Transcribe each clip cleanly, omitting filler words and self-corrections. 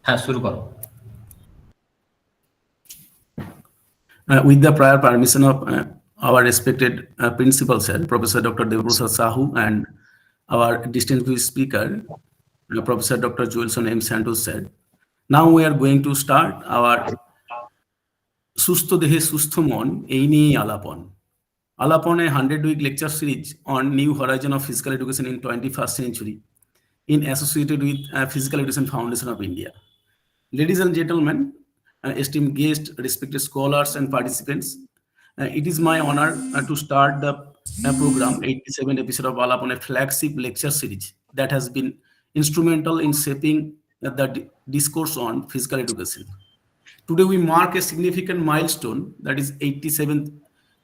হ্যাঁ, শুরু করো। With the prior permission of our respected principal sir, Professor Dr. Devaprasad Sahu, and our distinguished speaker, Professor Dr. Jewelson M. Santos sir. Now we are going to start our SUSTHA DEHE SUSTHA MON এই নিয়েই আলাপন। Alapan, a 100-week lecture series on New Horizon of Physical Education in 21st Century, in associated with Physical Education Foundation of India. Ladies and gentlemen, esteemed guests, respected scholars and participants, it is my honor to start the program 87 episode of Alapan, a flagship lecture series that has been instrumental in shaping the discourse on physical education. Today we mark a significant milestone, that is 87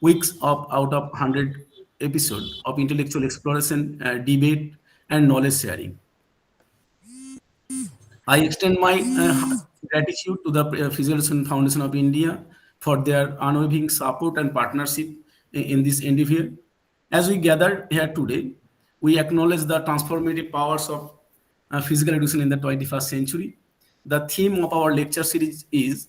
weeks out of 100 episodes of intellectual exploration, debate and knowledge sharing. I extend my gratitude to the Physical Education Foundation of India for their unwavering support and partnership in this endeavor. As we gather here today, we acknowledge the transformative powers of physical education in the 21st century. The theme of our lecture series is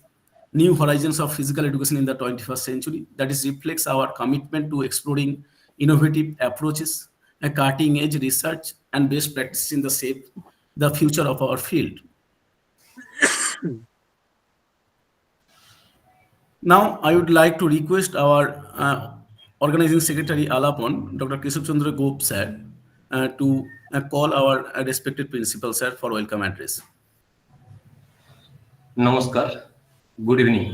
New Horizons of Physical Education in the 21st Century. That is reflects our commitment to exploring innovative approaches, cutting-edge research, and best practices in the shape the future of our field. Now, I would like to request our organizing secretary Alapan, Dr. Keshav Chandra Govt sir, to call our respected principal sir for welcome address. Namaskar. Good evening.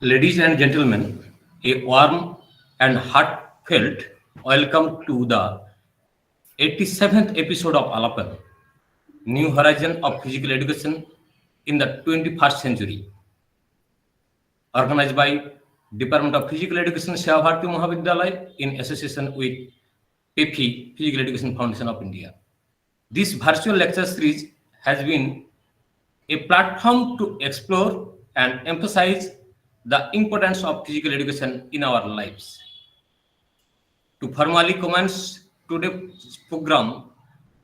Ladies and gentlemen, a warm and heartfelt welcome to the 87th episode of Alapan, New Horizon of Physical Education in the 21st Century, organized by Department of Physical Education, Seva, Bharati, Mahavidyalaya in association with PEFI, Physical Education Foundation of India. This virtual lecture series has been a platform to explore and emphasize the importance of physical education in our lives. To formally commence today's program,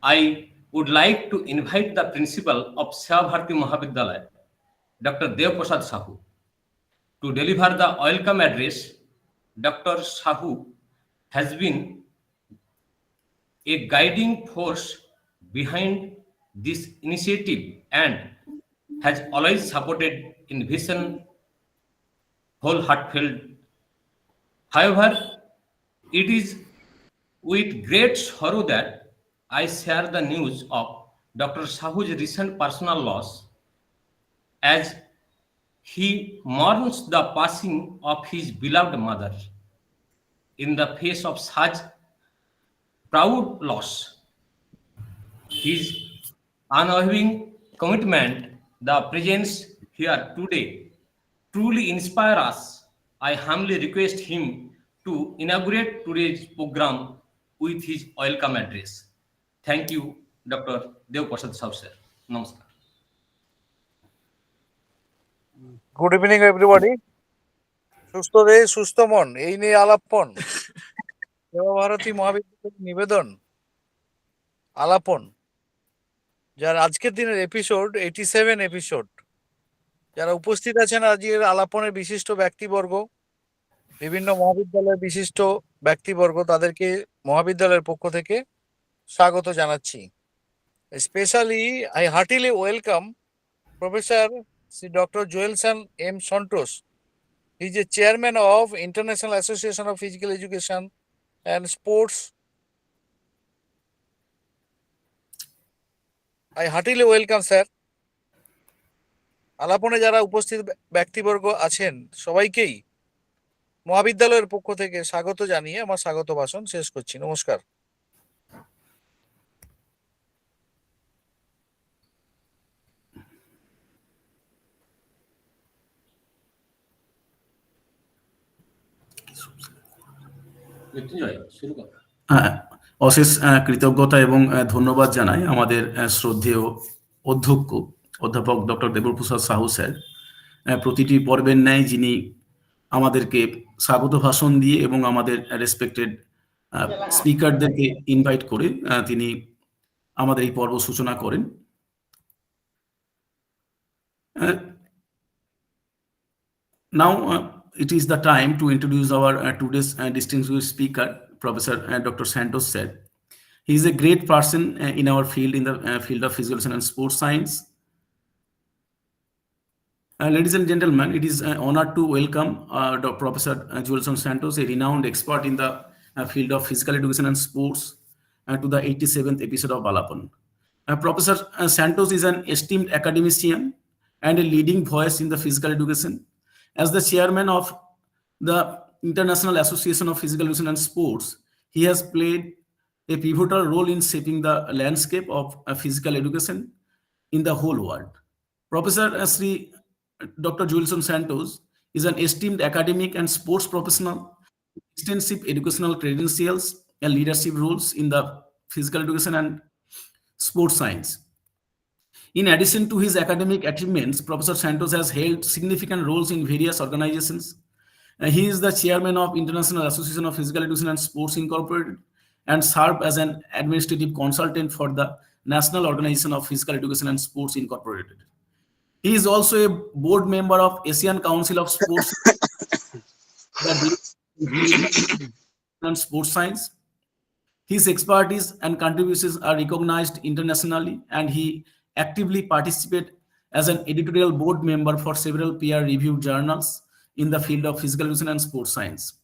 I would like to invite the principal of Seva Bharati Mahavidyalaya, Dr. Devaprasad Sahu, to deliver the welcome address. Dr. Sahu has been a guiding force behind this initiative and has always supported in vision wholeheartedly. However, it is with great sorrow that I share the news of Dr. Sahu's recent personal loss, as he mourns the passing of his beloved mother. In the face of such proud loss, his unwavering commitment, the presence here today, truly inspire us. I humbly request him to inaugurate today's program with his welcome address. Thank you, Dr. Devaprasad Sahu sir. Namaskar. Good evening, everybody. সুস্থ দেহে সুস্থ মন, এই নিয়ে আলাপন। সেবা ভারতী মহাবিদ্যালয়ের নিবেদন আলাপন, যার আজকের দিনের এপিসোড 87 এপিসোড। যারা উপস্থিত আছেন আজকের আলাপনের বিশিষ্ট ব্যক্তিবর্গ, বিভিন্ন মহাবিদ্যালয়ের বিশিষ্ট ব্যক্তিবর্গ, তাদেরকে মহাবিদ্যালয়ের পক্ষ থেকে স্বাগত জানাচ্ছি। Specially I heartily welcome professor Shri doctor Jewelson M Santos. He is a chairman of International Association of Physical Education and Sports. I heartily welcome, sir. আলাপনে যারা উপস্থিত ব্যক্তিবর্গ আছেন সবাইকেই মহাবিদ্যালয়ের পক্ষ থেকে স্বাগত জানিয়ে আমার স্বাগত ভাষণ শেষ করছি। নমস্কার। অশেষ কৃতজ্ঞতা এবং ধন্যবাদ জানাই আমাদের শ্রদ্ধেয় অধ্যক্ষ অধ্যাপক ডক্টর দেবপ্রসাদ সাহু স্যার, প্রতিটি পর্বের ন্যায় যিনি আমাদেরকে স্বাগত ভাষণ দিয়ে এবং আমাদের রেসপেক্টেড স্পিকারদেরকে ইনভাইট করে তিনি আমাদের এই পর্ব সূচনা করেন। Now it is the time to introduce our today's distinguished speaker, Professor Dr. Santos said. He is a great person in our field, in the field of physical education and sports science. Ladies and gentlemen, it is an honor to welcome Dr. Professor Jewelson Santos, a renowned expert in the field of physical education and sports, to the 87th episode of Alapan. Professor Santos is an esteemed academician and a leading voice in the physical education. As the chairman of the International Association of Physical Education and Sports, he has played a pivotal role in shaping the landscape of physical education in the whole world. Professor Sri Dr. Jewelson Santos is an esteemed academic and sports professional, extensive educational credentials and leadership roles in the physical education and sports science. In addition to his academic achievements, Professor Santos has held significant roles in various organizations. He is the chairman of International Association of Physical Education and Sports Incorporated and served as an administrative consultant for the National Organization of Physical Education and Sports Incorporated. He is also a board member of Asian Council of Sports and Sports Science. His expertise and contributions are recognized internationally, and he actively participates as an editorial board member for several peer-reviewed journals in the field of physical education and sports science.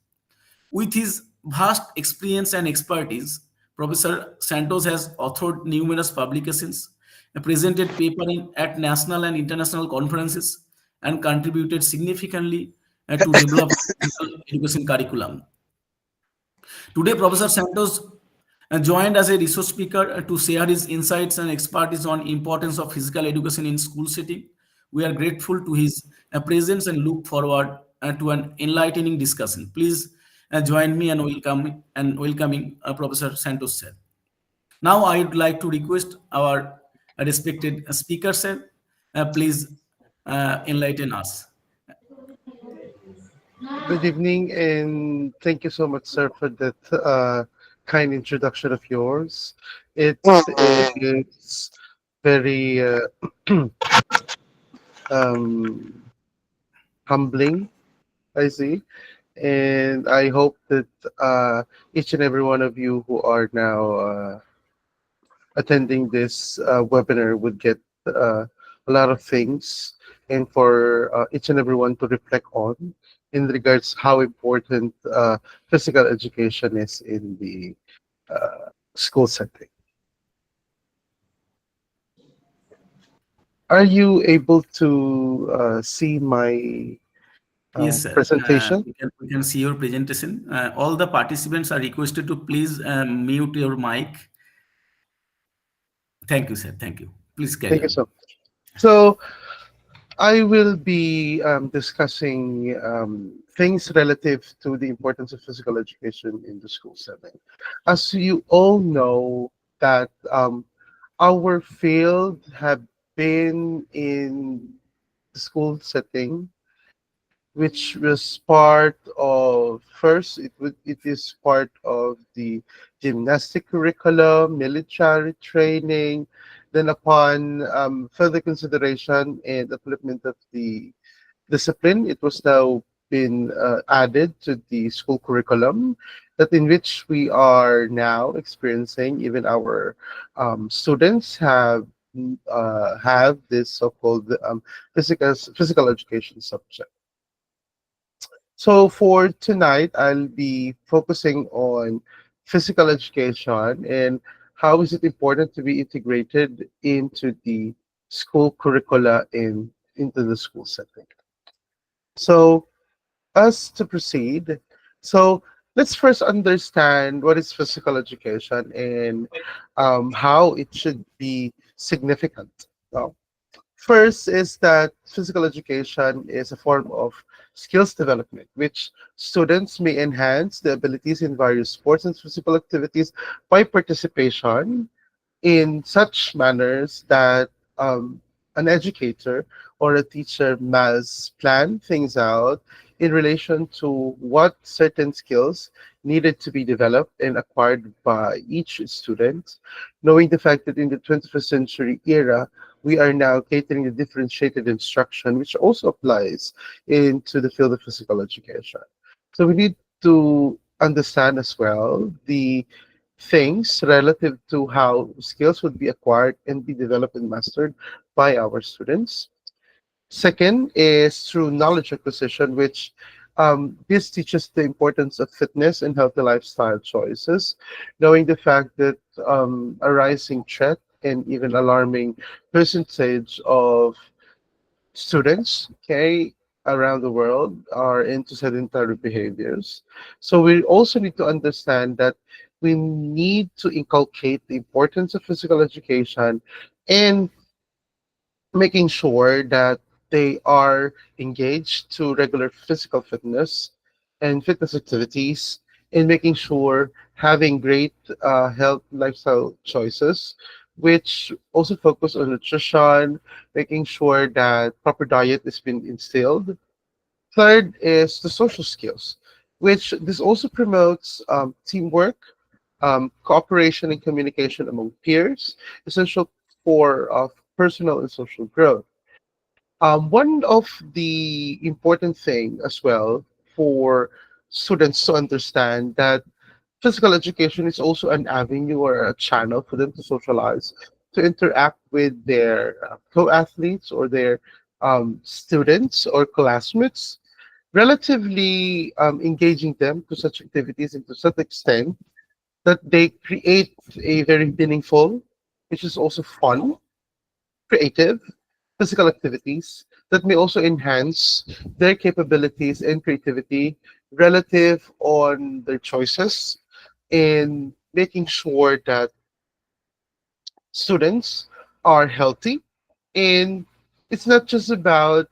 With his vast experience and expertise, Professor Santos has authored numerous publications, presented papers at national and international conferences, and contributed significantly to develop physical education curriculum. Today, Professor Santos joined as a resource speaker to share his insights and expertise on importance of physical education in school setting. We are grateful to his presence and look forward to an enlightening discussion. Please join me in welcoming Professor Santos sir. Now I would like to request our respected speaker sir, please enlighten us. Good evening, and thank you so much, sir, for that kind introduction of yours. It's very humbling, I see, and I hope that each and every one of you who are now attending this webinar would get a lot of things, and for each and everyone to reflect on in regards how important physical education is in the school setting. Are you able to see my Yes, sir. presentation? We can see your presentation. All the participants are requested to please mute your mic. Thank you, sir. Thank you. Please carry Thank you on. so much. So I will be discussing things relative to the importance of physical education in the school setting. As you all know, that our field have been in the school setting, which was part of first it is part of the gymnastic curriculum, military training. Then upon further consideration and upliftment of the discipline, it was now been added to the school curriculum, that in which we are now experiencing. Even our students have this so-called physical education subject. So for tonight, I'll be focusing on physical education and how is it important to be integrated into the school curricula into the school setting. So as to proceed, so let's first understand what is physical education and how it should be significant. Now, first is that physical education is a form of skills development, which students may enhance the abilities in various sports and physical activities by participation in such manners that an educator or a teacher must plan things out in relation to what certain skills needed to be developed and acquired by each student, knowing the fact that in the 21st century era, we are now catering to differentiated instruction, which also applies into the field of physical education. So we need to understand as well the things relative to how skills would be acquired and be developed and mastered by our students. Second is through knowledge acquisition, which this teaches the importance of fitness and healthy lifestyle choices, knowing the fact that a rising threat and even alarming percentage of students, okay, around the world are into sedentary behaviors. So we also need to understand that we need to inculcate the importance of physical education and making sure that they are engaged to regular physical fitness and fitness activities, and making sure having great health lifestyle choices, which also focus on nutrition, making sure that proper diet is being instilled. Third is the social skills, which this also promotes teamwork, cooperation and communication among peers, essential for personal and social growth. One of the important thing as well for students to understand that physical education is also an avenue or a channel for them to socialize, to interact with their co-athletes or their students or classmates, relatively engaging them to such activities and to such extent that they create a very meaningful, which is also fun, creative, physical activities that may also enhance their capabilities and creativity relative on their choices in making sure that students are healthy. And it's not just about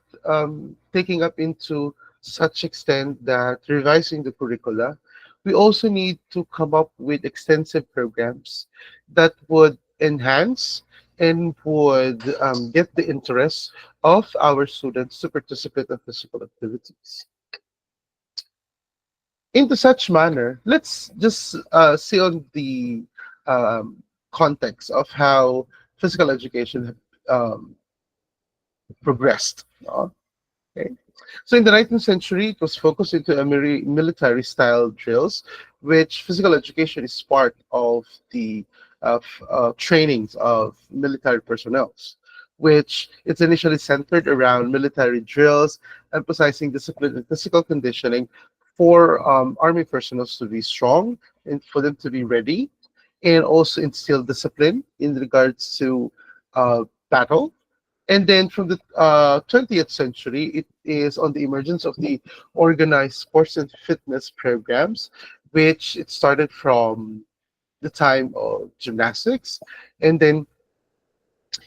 taking up into such extent that revising the curricula. We also need to come up with extensive programs that would enhance and would get the interest of our students to participate in physical activities. Into such manner, let's just see on the context of how physical education progressed. Okay. So in the 19th century, it was focused into military style drills, which physical education is part of the trainings of military personnel, which it's initially centered around military drills, emphasizing discipline and physical conditioning for army personnel to be strong and for them to be ready, and also instill discipline in regards to battle. And then from the 20th century, it is on the emergence of the organized sports and fitness programs, which it started from the time of gymnastics, and then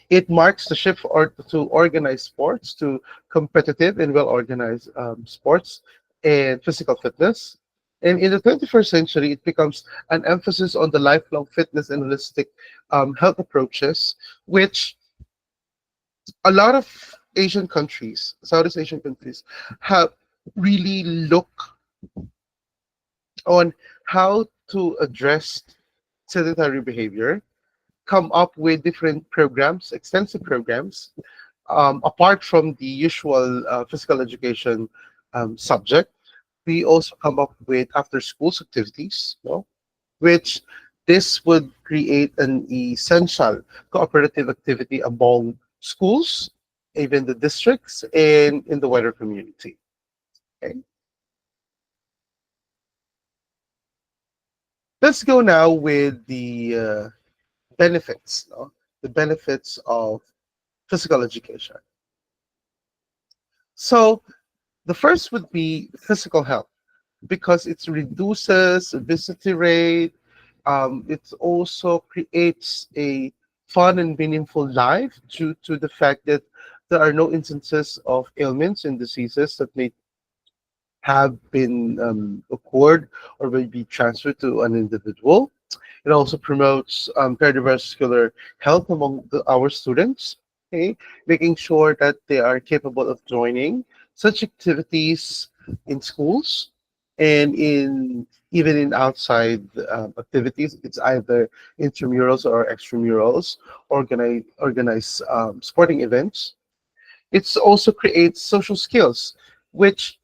it marks the shift to organized sports, to competitive and well organized sports and physical fitness. And in the 21st century, it becomes an emphasis on the lifelong fitness and holistic health approaches, which a lot of Asian countries, Southeast Asian countries, have really look on how to address sedentary behavior, come up with different programs, extensive programs, apart from the usual physical education subject. We also come up with after schools activities, which this would create an essential cooperative activity among schools, even the districts, and in the wider community. Okay. Let's go now with the benefits, the benefits of physical education. So the first would be physical health, because it reduces obesity rate. It also creates a fun and meaningful life due to the fact that there are no instances of ailments and diseases that may have been occurred or may be transferred to an individual. It also promotes cardiovascular health among our students, okay, making sure that they are capable of joining such activities in schools and even in outside activities. It's either intramurals or extramurals, organize sporting events. It also creates social skills, which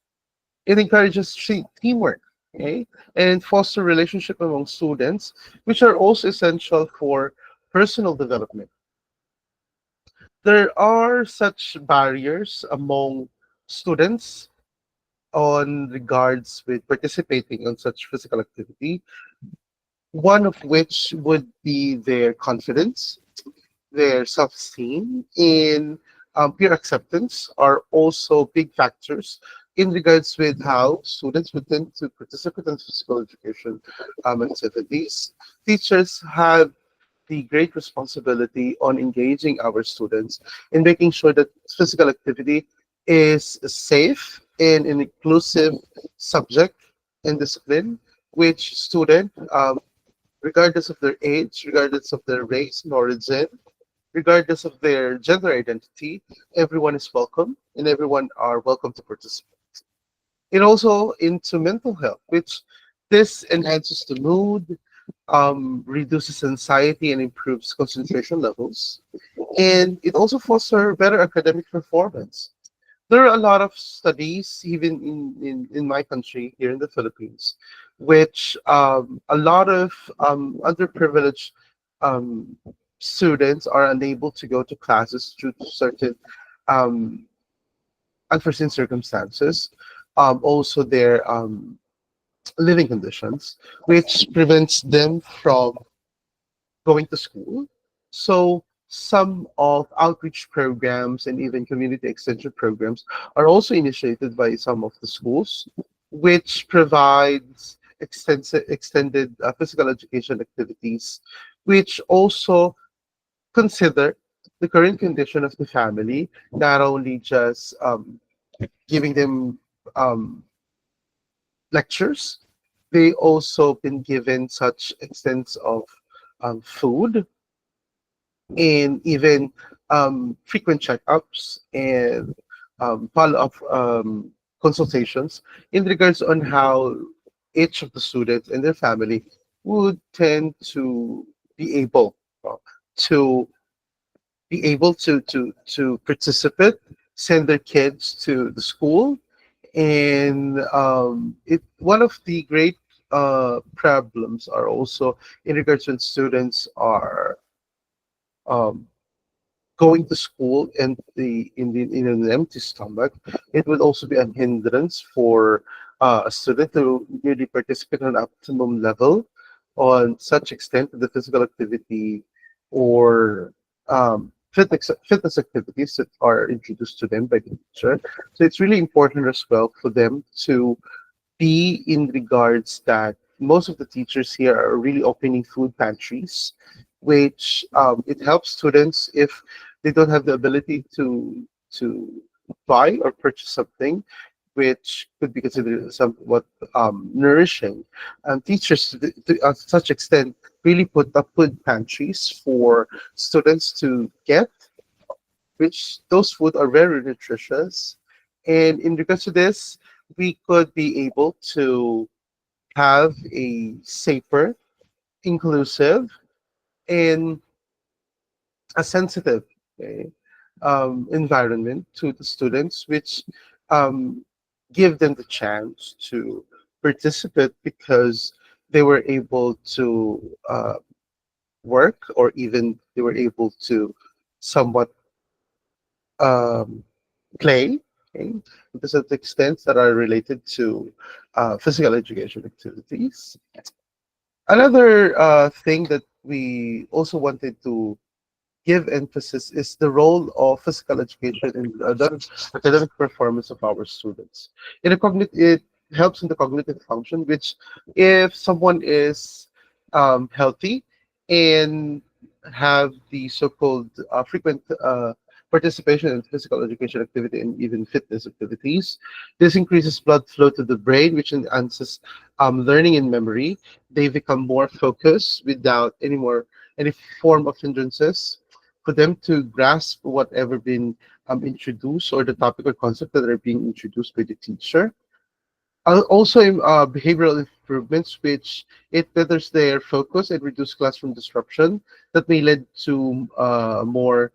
it encourages teamwork, okay, and foster relationship among students, which are also essential for personal development. There are such barriers among students on regards with participating on such physical activity, one of which would be their confidence, their self-esteem, and peer acceptance are also big factors in regards with how students would tend to participate in physical education activities. Teachers have the great responsibility on engaging our students in making sure that physical activity is a safe and an inclusive subject and discipline, which student, regardless of their age, regardless of their race and origin, regardless of their gender identity, everyone is welcome and everyone are welcome to participate. And also into mental health, which this enhances the mood, reduces anxiety and improves concentration levels, and it also fosters better academic performance. There are a lot of studies, even in my country here in the Philippines, which a lot of underprivileged um, students are unable to go to classes due to certain um, unforeseen circumstances. Also, their living conditions, which prevents them from going to school. So some of outreach programs and even community extension programs are also initiated by some of the schools, which provides extended physical education activities, which also consider the current condition of the family, not only just giving them um, lectures, they also been given such extents of food and even frequent checkups and follow-up consultations in regards on how each of the students and their family would tend to be able to to participate, send their kids to the school, and it one of the great problems are also in regards when students are um, going to school and in an empty stomach. It would also be a hindrance for a student to really participate on optimum level on such extent that the physical activity or fitness activities that are introduced to them by the teacher. So it's really important as well for them to be in regards that most of the teachers here are really opening food pantries, which it helps students if they don't have the ability to buy or purchase something, which could be considered somewhat nourishing. And teachers, to such extent, really put up food pantries for students to get, which those food are very nutritious. And in regards to this, we could be able to have a safer, inclusive, and a sensitive, okay, environment to the students, which um, give them the chance to participate because they were able to work or even they were able to somewhat um, play, okay, to certain extent that are related to physical education activities. Another thing that we also wanted to give emphasis is the role of physical education in the academic performance of our students. It helps in the cognitive function, which if someone is healthy and have the so-called frequent participation in physical education activity and even fitness activities, this increases blood flow to the brain, which enhances learning and memory. They become more focused without any form of hindrances for them to grasp whatever been introduced or the topic or concept that are being introduced by the teacher. Also, behavioral improvements, which it betters their focus and reduce classroom disruption that may lead to more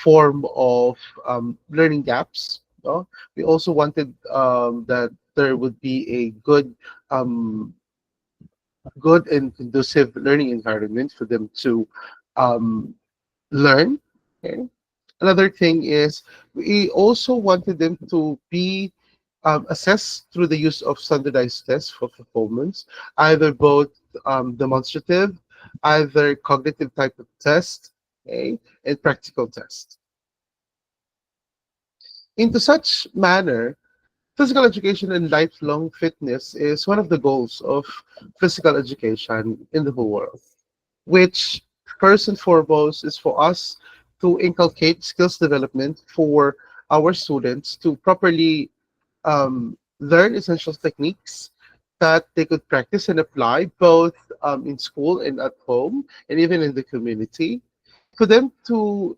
form of learning gaps. No? We also wanted that there would be a um, good and conducive learning environment for them to um, learn. Okay? Another thing is we also wanted them to be assessed through the use of standardized tests for performance, either both demonstrative, either cognitive type of test, okay, and practical test. Into such manner, physical education and lifelong fitness is one of the goals of physical education in the whole world, which first and foremost is for us to inculcate skills development for our students to properly learn essential techniques that they could practice and apply both in school and at home and even in the community. For them to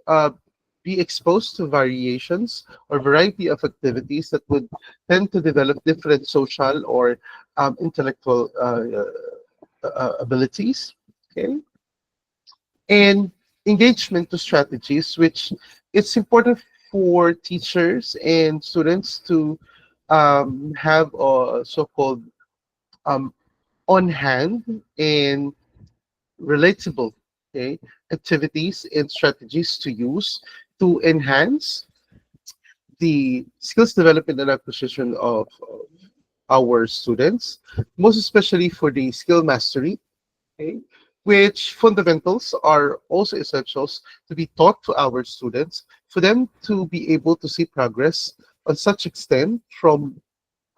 be exposed to variations or variety of activities that would tend to develop different social or intellectual abilities. Okay, and engagement to strategies, which it's important for teachers and students to have a so-called um, on-hand and relatable, okay, activities and strategies to use to enhance the skills development and acquisition of our students, most especially for the skill mastery, okay, which fundamentals are also essentials to be taught to our students for them to be able to see progress on such extent from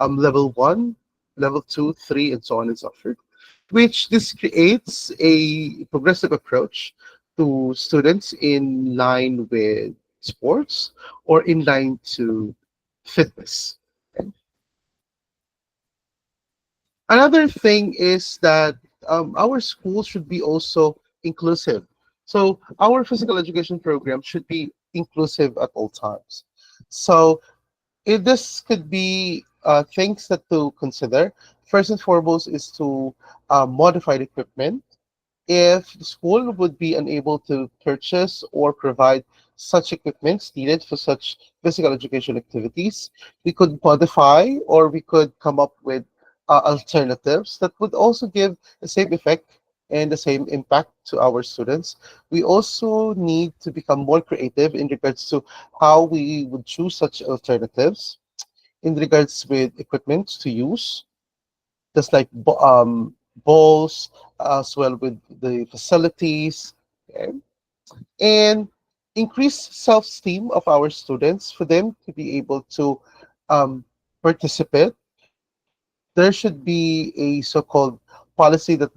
level 1, level 2, 3, and so on and so forth, which this creates a progressive approach to students in line with sports or in line to fitness. Another thing is that our school should be also inclusive. So our physical education program should be inclusive at all times. So this could be things that to consider. First and foremost is to modify the equipment. If the school would be unable to purchase or provide such equipment needed for such physical education activities, we could modify or we could come up with alternatives that would also give the same effect and the same impact to our students. We also need to become more creative in regards to how we would choose such alternatives in regards with equipment to use, just like balls, as well with the facilities, okay? And increase self-esteem of our students for them to be able to participate. There should be a so-called policy that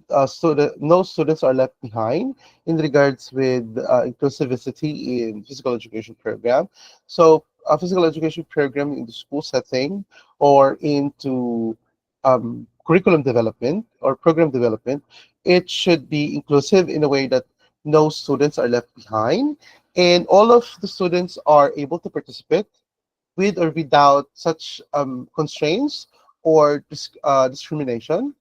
no students are left behind in regards with inclusivity in physical education program. So a physical education program in the school setting or into curriculum development or program development, it should be inclusive in a way that no students are left behind and all of the students are able to participate with or without such constraints or discrimination.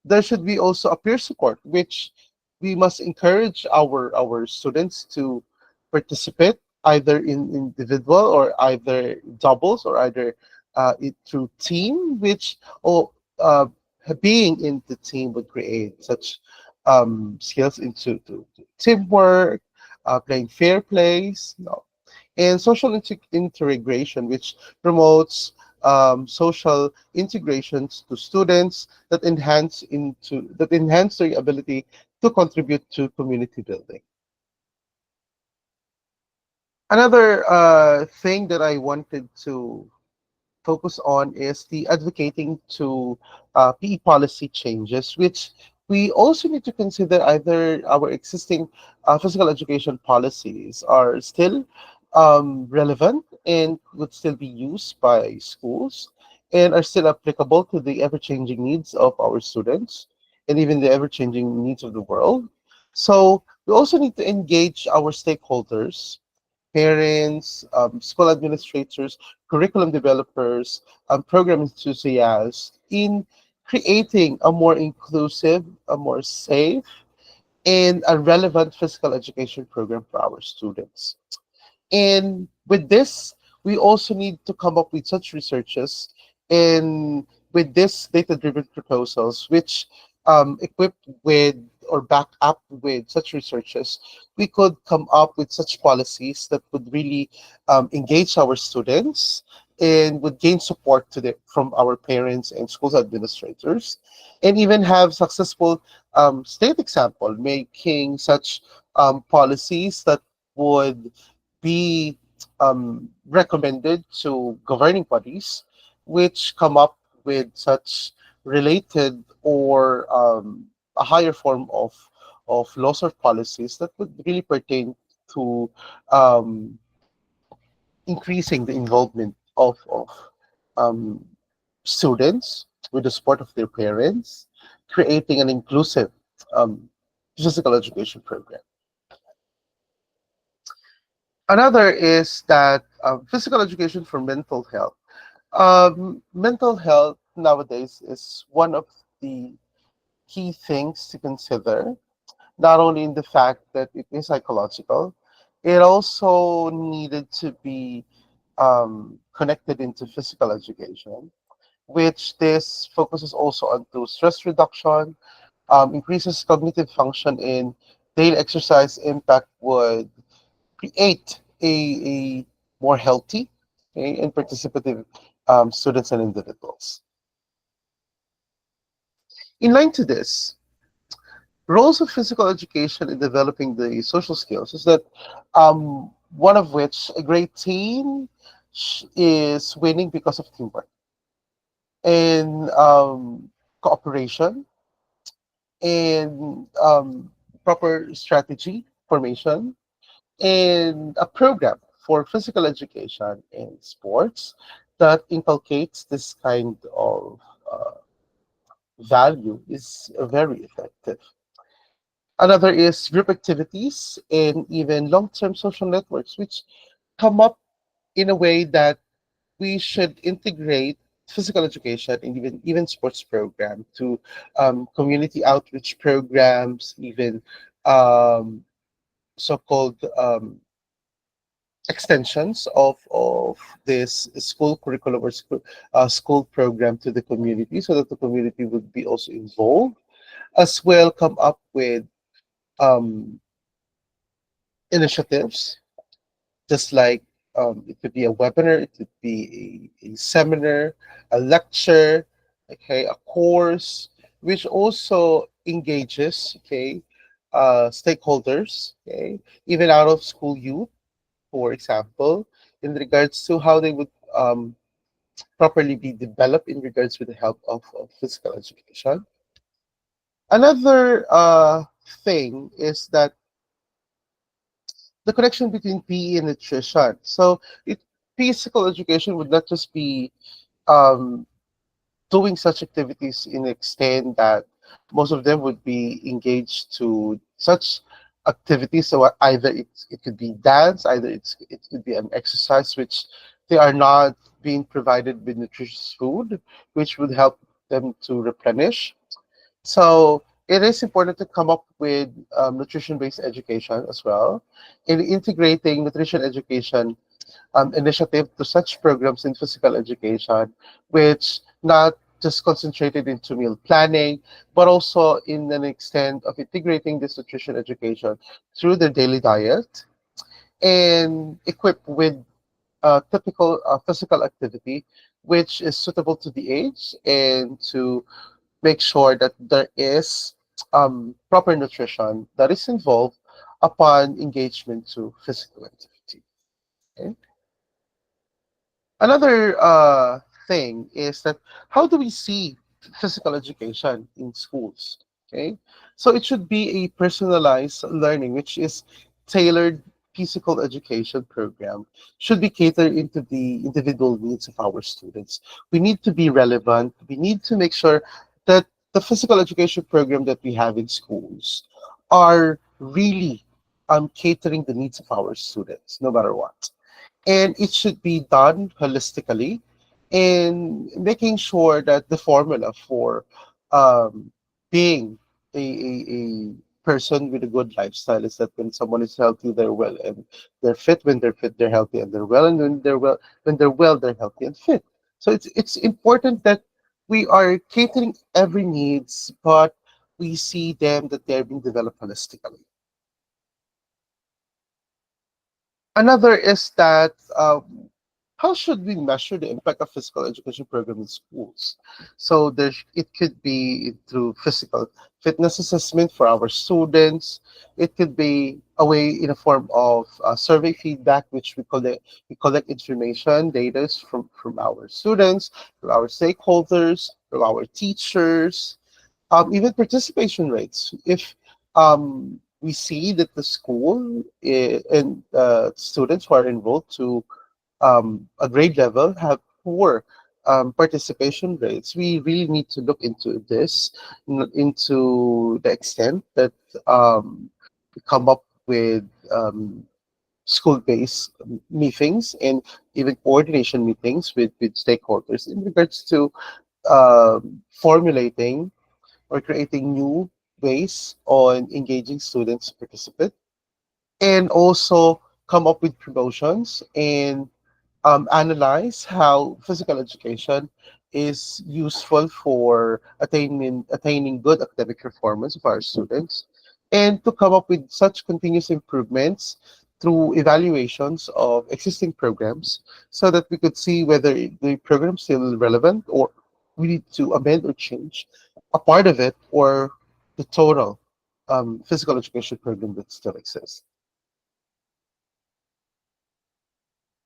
There should be also a peer support, which we must encourage our students to participate either in individual or either doubles or either through team, which uh, being in the team would create such skills into to teamwork, playing fair plays, and social integration, which promotes social integrations to students that enhance their ability to contribute to community building. Another thing that I wanted to focus on is the advocating to PE policy changes, which we also need to consider either our existing physical education policies are still relevant and would still be used by schools and are still applicable to the ever-changing needs of our students and even the ever-changing needs of the world. So we also need to engage our stakeholders parents, school administrators, curriculum developers, program enthusiasts in creating a more inclusive, a more safe, and a relevant physical education program for our students. And with this, we also need to come up with such researches and with this data-driven proposals, which equipped with or backed up with such researches, we could come up with such policies that would really engage our students and would gain support from our parents and schools administrators, and even have successful state example making such policies that would be recommended to governing bodies, which come up with such related or a higher form of laws or policies that would really pertain to um, increasing the involvement of um, students with the support of their parents, creating an inclusive um, physical education program. Another is that physical education for mental health. Mental health nowadays is one of the key things to consider, not only in the fact that it is psychological, it also needed to be connected into physical education, which this focuses also on to stress reduction, increases cognitive function in daily exercise impact would create a more healthy, okay, and participative students and individuals. In line to this, roles of physical education in developing the social skills is that one of which a great team is winning because of teamwork and cooperation and proper strategy formation and a program for physical education and sports that inculcates this kind of value is very effective. Another is group activities and even long-term social networks, which come up in a way that we should integrate physical education and even sports program to community outreach programs, even so-called extensions of this school curriculum or school program to the community so that the community would be also involved, as well come up with um, initiatives, just like it could be a webinar, it could be a seminar, a lecture, okay, a course, which also engages, okay, stakeholders, okay, even out of school youth, for example, in regards to how they would properly be developed in regards with the help of physical education. Another thing is that the connection between PE and nutrition. So physical education would not just be um, doing such activities in extent that most of them would be engaged to such activities. So either it could be dance, either it could be an exercise, which they are not being provided with nutritious food, which would help them to replenish. So it is important to come up with nutrition-based education as well, in integrating nutrition education initiative to such programs in physical education, which not just concentrated into meal planning, but also in an extent of integrating this nutrition education through their daily diet and equipped with typical physical activity, which is suitable to the age and to make sure that there is proper nutrition that is involved upon engagement to physical activity. Okay? Another thing is that how do we see physical education in schools? Okay, so it should be a personalized learning, which is tailored physical education program should be catered into the individual needs of our students. We need to be relevant. We need to make sure that the physical education program that we have in schools are really catering the needs of our students, no matter what. And it should be done holistically, and making sure that the formula for being a person with a good lifestyle is that when someone is healthy, they're well and they're fit. When they're fit, they're healthy and they're well. And when they're well, they're healthy and fit. So it's important that we are catering every needs, but we see them that they're being developed holistically. Another is that how should we measure the impact of physical education program in schools? So it could be through physical fitness assessment for our students. It could be a way in a form of survey feedback, which we collect information, data from our students, from our stakeholders, from our teachers, even participation rates. If we see that the school and students who are enrolled to a grade level have poor participation rates, we really need to look into this, into the extent that we come up with school-based meetings and even coordination meetings with stakeholders in regards to formulating or creating new ways on engaging students to participate, and also come up with promotions and analyze how physical education is useful for attaining good academic performance of our students, and to come up with such continuous improvements through evaluations of existing programs so that we could see whether the program is still relevant or we need to amend or change a part of it or the total physical education program that still exists.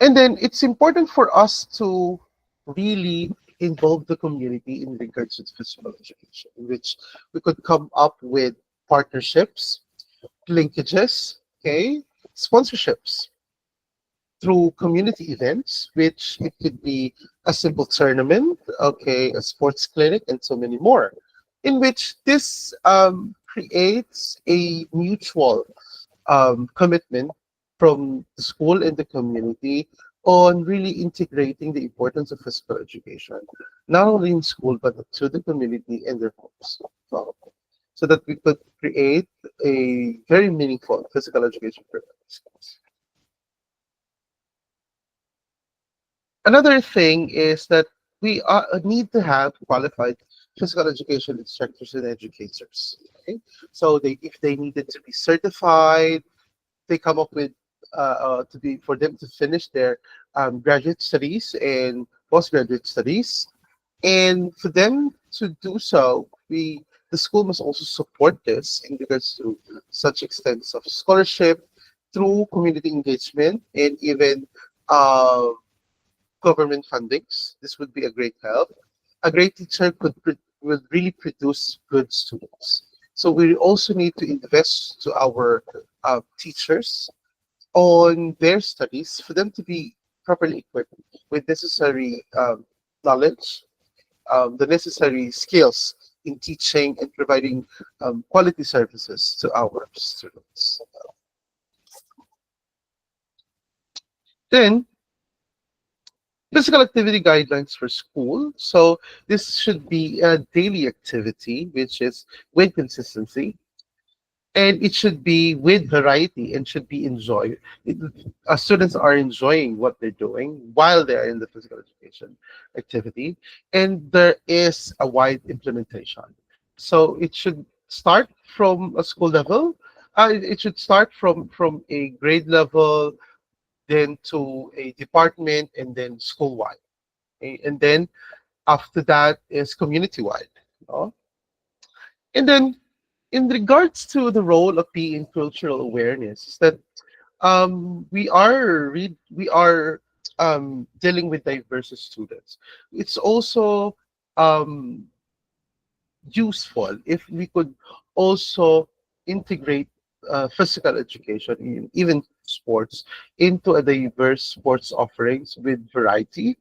And then it's important for us to really involve the community in regards to physical education, in which we could come up with partnerships, linkages, okay, sponsorships through community events, which it could be a simple tournament, okay, a sports clinic, and so many more, in which this creates a mutual commitment from the school and the community on really integrating the importance of physical education, not only in school, but to the community and their homes, so that we could create a very meaningful physical education program in schools. Another thing is that we need to have qualified physical education instructors and educators. Okay? So if they needed to be certified, they come up with to be for them to finish their graduate studies and postgraduate studies, and for them to do so, the school must also support this in regards to such extents of scholarship through community engagement and even uh, government fundings. This would be a great help. A great teacher will really produce good students. So we also need to invest to our teachers on their studies for them to be properly equipped with necessary knowledge, the necessary skills in teaching and providing quality services to our students. Then, physical activity guidelines for school. So this should be a daily activity, which is with consistency, and it should be with variety and should be enjoyed. Students are enjoying what they're doing while they're in the physical education activity, and there is a wide implementation. So it should start from a school level. It should start from a grade level, then to a department, and then school wide. And then after that is community wide. And then in regards to the role of PE in cultural awareness, is that we are dealing with diverse students. It's also um, useful if we could also integrate physical education, even sports, into a diverse sports offerings with variety,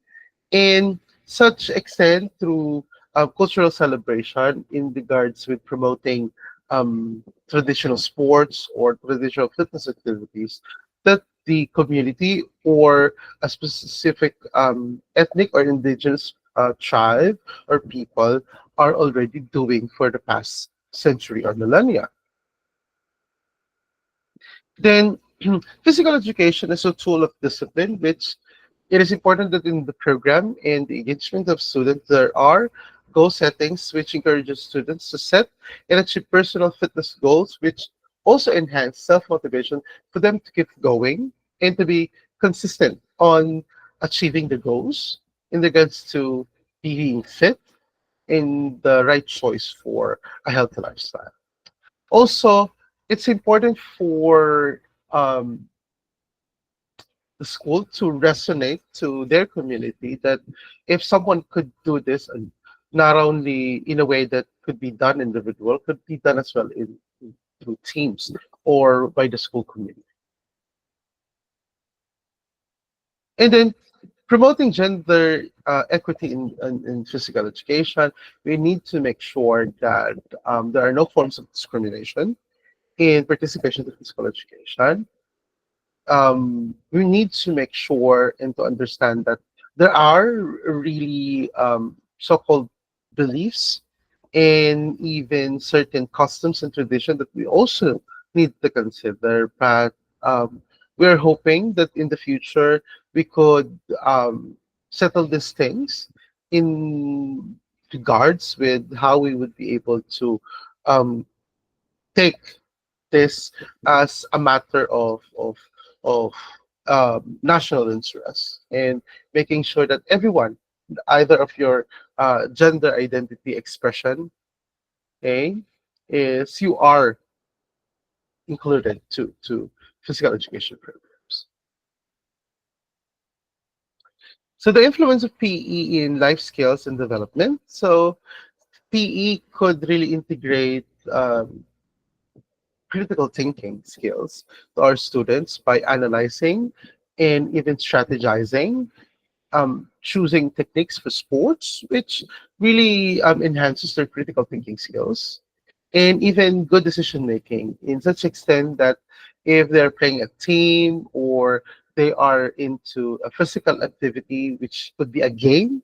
in such extent through cultural celebration in regards with promoting traditional sports or traditional fitness activities that the community or a specific ethnic or indigenous tribe or people are already doing for the past century or millennia. Then physical education is a tool of discipline, which it is important that in the program and the engagement of students, there are goal settings which encourages students to set and achieve personal fitness goals, which also enhance self-motivation for them to keep going and to be consistent on achieving the goals in regards to being fit and the right choice for a healthy lifestyle. Also, it's important for um, the school to resonate to their community that if someone could do this, and not only in a way that could be done individual, could be done as well in through teams or by the school community. And then promoting gender equity in physical education, we need to make sure that there are no forms of discrimination in participation in physical education. We need to make sure and to understand that there are really so-called beliefs and even certain customs and tradition that we also need to consider. But we're hoping that in the future we could settle these things in regards with how we would be able to um, take this as a matter of national interest and making sure that everyone, either of your gender identity expression, okay, is you are included to physical education programs. So the influence of PE in life skills and development. So PE could really integrate critical thinking skills to our students by analyzing and even strategizing, choosing techniques for sports, which really enhances their critical thinking skills, and even good decision making in such extent that if they're playing a team or they are into a physical activity, which could be a game,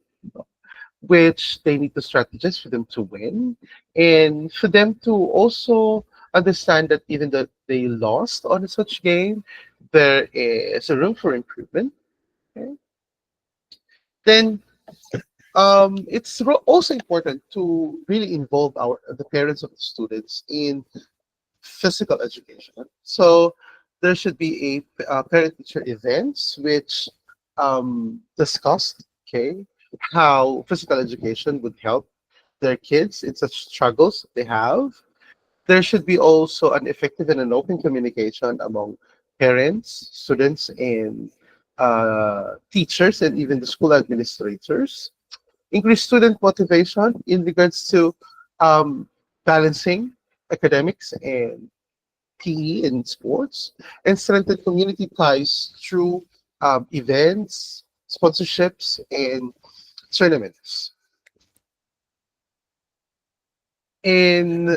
which they need to strategize for them to win, and for them to also understand that even though they lost on such game, there is a room for improvement. Okay? Then it's also important to really involve the parents of the students in physical education. So there should be a parent-teacher events which discussed, okay, how physical education would help their kids in such struggles they have. There should be also an effective and an open communication among parents, students, and teachers, and even the school administrators. Increase student motivation in regards to um, balancing academics and PE and sports, and strengthen community ties through events, sponsorships, and tournaments. And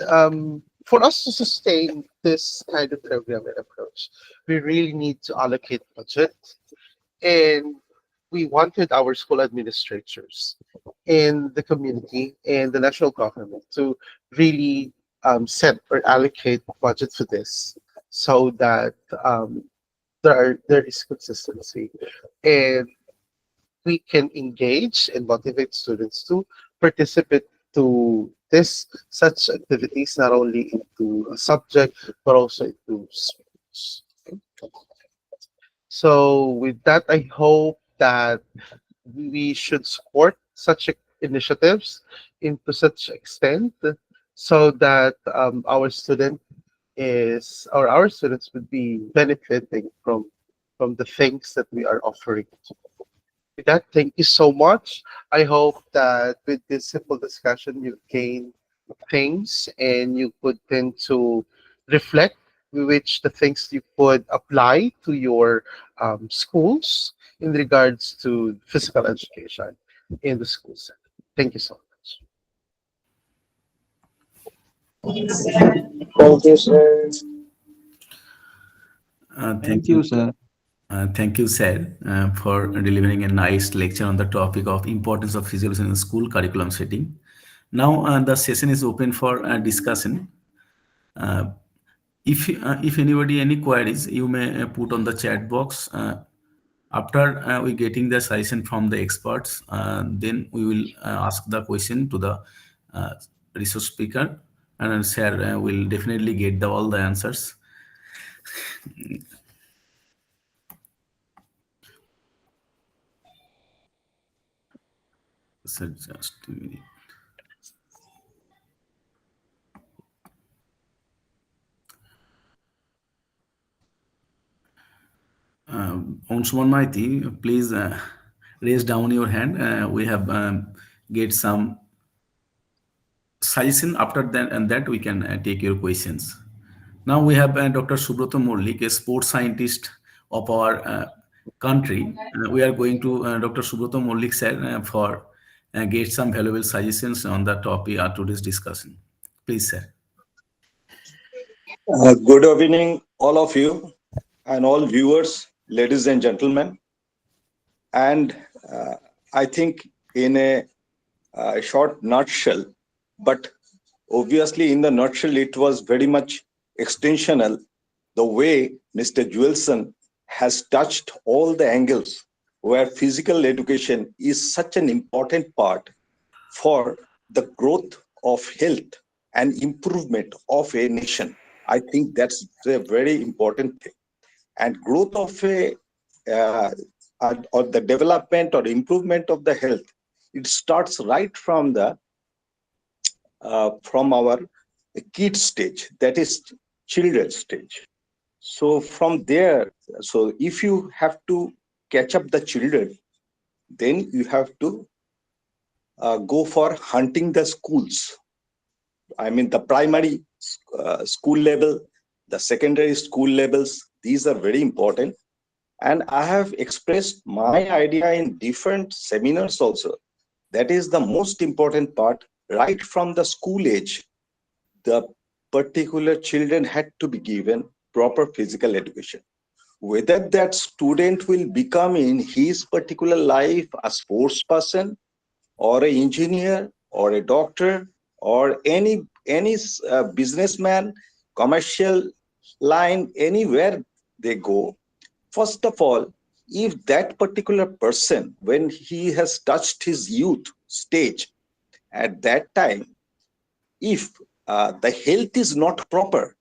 for us to sustain this kind of program and approach, we really need to allocate budget. And we wanted our school administrators and the community and the national government to really set or allocate budget for this so that there is consistency and we can engage and motivate students to participate to this such activities not only into a subject but also into sports. Okay? So with that, I hope that we should support such initiatives into such extent so that our students would be benefiting from the things that we are offering. With that, thank you so much. I hope that with this simple discussion, you gain things and you could tend to reflect which the things you could apply to your schools in regards to physical education in the school setting. Thank you so much. Thank you, sir. Thank you, sir. Thank you, sir, for delivering a nice lecture on the topic of importance of physical education in school curriculum setting. Now, the session is open for discussion. If anybody any queries, you may put on the chat box. After we getting the suggestion from the experts, then we will ask the question to the resource speaker, and sir will definitely get all the answers. So just a minute. Anshuman Maiti, please raise down your hand. We have get some suggestion after that, and that we can take your questions. Now we have Dr. Subroto Murlik, a sports scientist of our country. We are going to Dr. Subroto Murlik sir for get some valuable suggestions on the topic of today's discussion. Please, sir. Good evening, all of you and all viewers, ladies and gentlemen. And I think in a short nutshell, but obviously in the nutshell, it was very much extensional, the way Mr. Jewelson has touched all the angles where physical education is such an important part for the growth of health and improvement of a nation. I think that's a very important thing. And growth of a or the development or improvement of the health, it starts right from the from our kid stage, that is children's stage. So from there, so if you have to catch up the children, then you have to go for hunting the schools. I mean, the primary school level, the secondary school levels, these are very important. And I have expressed my idea in different seminars also. That is the most important part. Right from the school age, the particular children had to be given proper physical education. Whether that student will become in his particular life a sports person or an engineer or a doctor or any businessman, commercial line, anywhere they go. First of all, if that particular person, when he has touched his youth stage, at that time, if the health is not proper,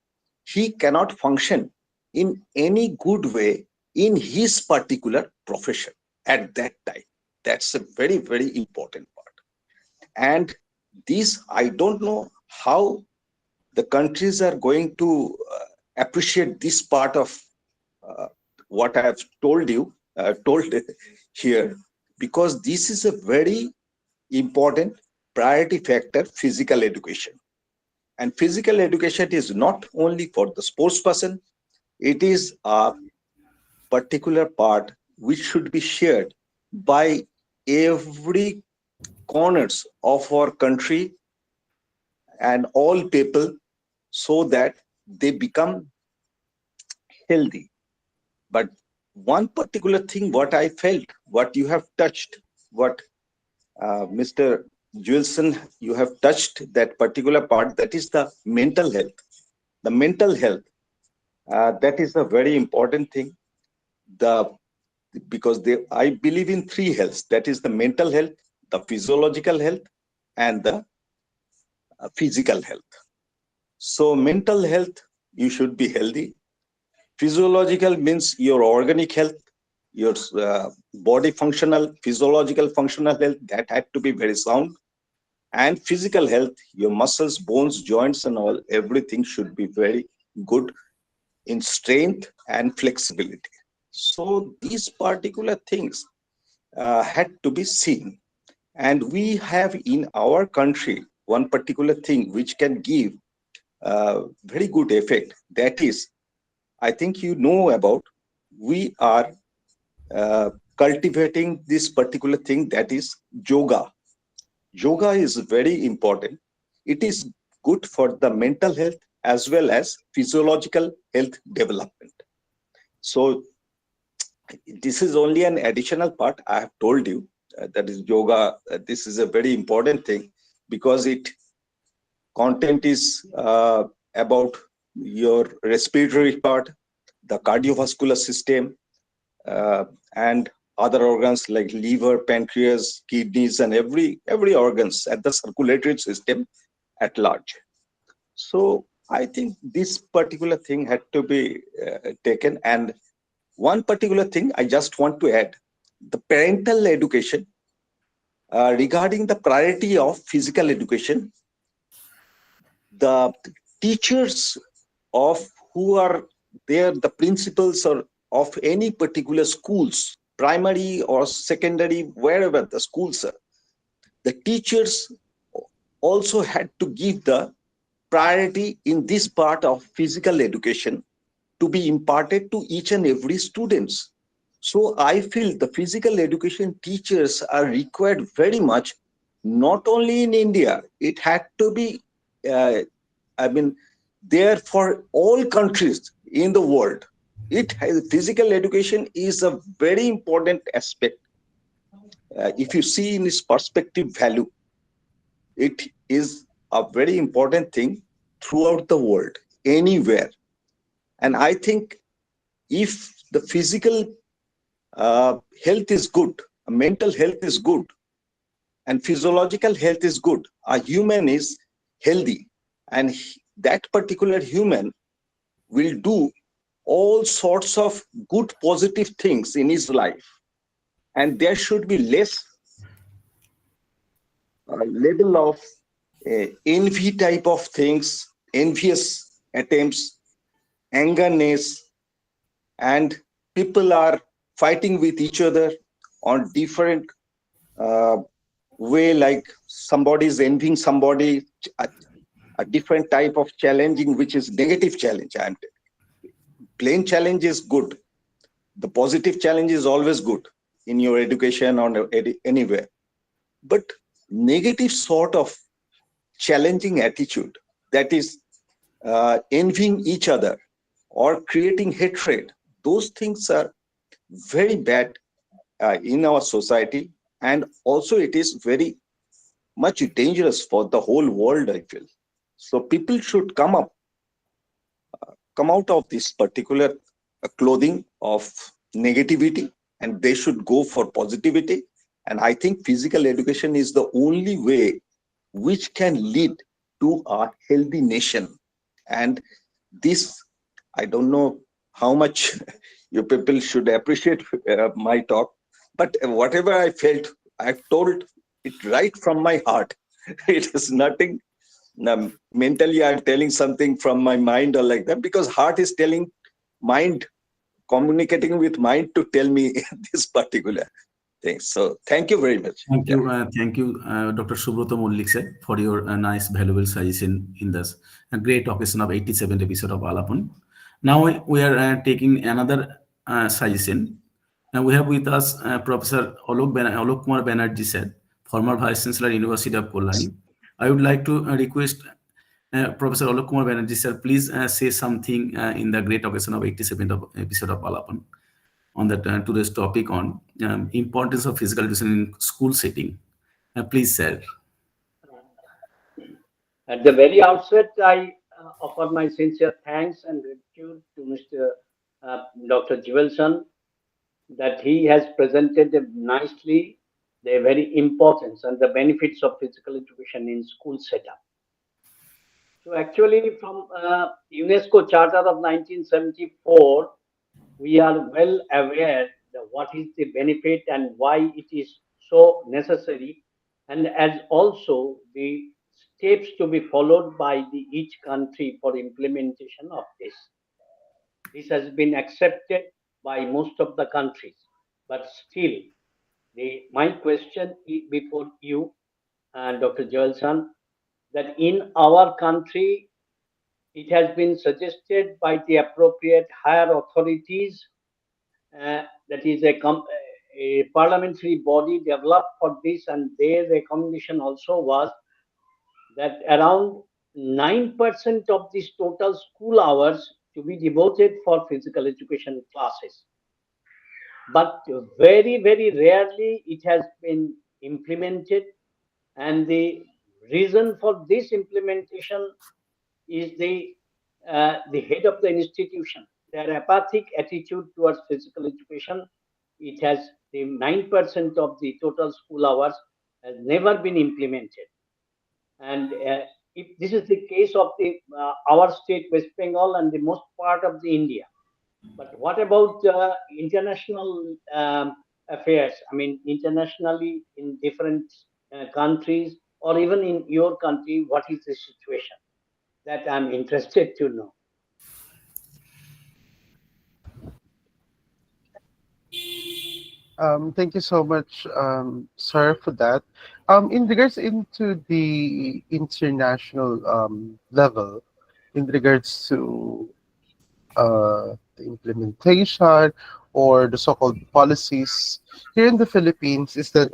he cannot function in any good way in his particular profession at that time. That's a very, very important part. And this, I don't know how the countries are going to appreciate this part of what I have told you, told here, because this is a very important priority factor, physical education. And physical education is not only for the sports person, it is a particular part which should be shared by every corners of our country and all people, so that they become healthy. But one particular thing, what I felt, what you have touched, what Mr. Jewelson, you have touched that particular part, that is the mental health. The mental health, that is a very important thing. Because I believe in three healths, that is the mental health, the physiological health, and the physical health. So mental health, you should be healthy. Physiological means your organic health, your body functional, physiological functional health, that had to be very sound. And physical health, your muscles, bones, joints, and all, everything should be very good in strength and flexibility. So these particular things had to be seen. And we have in our country one particular thing which can give very good effect. That is, I think you know about, we are cultivating this particular thing, that is yoga. Yoga is very important. It is good for the mental health as well as physiological health development. So this is only an additional part. I have told you that is yoga. This is a very important thing because it content is about your respiratory part, the cardiovascular system, and other organs like liver, pancreas, kidneys, and every organs at the circulatory system at large. So I think this particular thing had to be taken. And one particular thing I just want to add, the parental education regarding the priority of physical education, the teachers of who are there, the principals or of any particular schools, primary or secondary, wherever the schools are, the teachers also had to give the priority in this part of physical education to be imparted to each and every students. So I feel the physical education teachers are required very much, not only in India, it had to be, there for all countries in the world. Physical education is a very important aspect. If you see in its perspective value, it is a very important thing throughout the world, anywhere. And I think if the physical health is good, mental health is good, and physiological health is good, a human is healthy, and that particular human will do all sorts of good positive things in his life, and there should be less level of envy type of things, envious attempts, angerness, and people are fighting with each other on different way, like somebody is envying somebody, a different type of challenging, which is negative challenge. And plain challenge is good. The positive challenge is always good in your education or anywhere. But negative sort of challenging attitude, that is envying each other or creating hatred, those things are very bad in our society, and also it is very much dangerous for the whole world, I feel. So people should come out of this particular clothing of negativity, and they should go for positivity. And I think physical education is the only way which can lead to a healthy nation. And this, I don't know how much you people should appreciate my talk, but whatever I felt, I've told it right from my heart. It is nothing mentally I'm telling something from my mind or like that, because heart is telling mind, communicating with mind to tell me this particular thing. So thank you very much. Thank you, Dr. Subroto Mullik sir, for your nice, valuable suggestion in this great occasion of 87th episode of Alapan. Now we are taking another suggestion. And we have with us Professor Alok Kumar Banerjee sir, former Vice Chancellor, University of Kolkata. I would like to request Professor Alok Kumar Banerjee sir, please say something in the great occasion of 87th episode of Alapan on that today's topic on importance of physical education in school setting. Please, sir. At the very outset, I offer my sincere thanks and gratitude to Mr. Dr. Jewelson, that he has presented nicely the very importance and the benefits of physical education in school setup. So actually, from UNESCO Charter of 1974, we are well aware that what is the benefit and why it is so necessary, and as also the steps to be followed by each country for implementation of this. This has been accepted by most of the countries, but still, my question before you, Dr. Jewelson, that in our country, it has been suggested by the appropriate higher authorities, that is a parliamentary body developed for this, and their recommendation also was that around 9% of these total school hours to be devoted for physical education classes. But very, very rarely it has been implemented. And the reason for this implementation is the head of the institution. Their apathic attitude towards physical education. It has the 9% of the total school hours has never been implemented. And if this is the case of the our state, West Bengal, and the most part of the India. But what about international affairs? I mean, internationally in different countries, or even in your country, what is the situation? That I'm interested to know. Thank you so much, sir, for that. In regards into the international level, in regards to the implementation or the so-called policies here in the Philippines, is that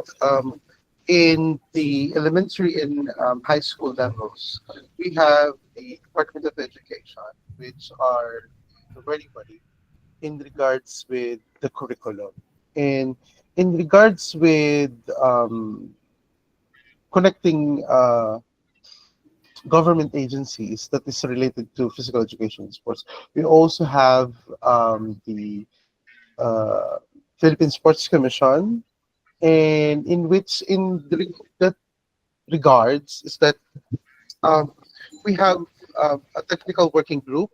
in the elementary and high school levels, we have the Department of Education, which are the governing body in regards with the curriculum. And in regards with connecting government agencies that is related to physical education and sports, we also have the uh, Philippine Sports Commission, and in which that regards is that um, we have a technical working group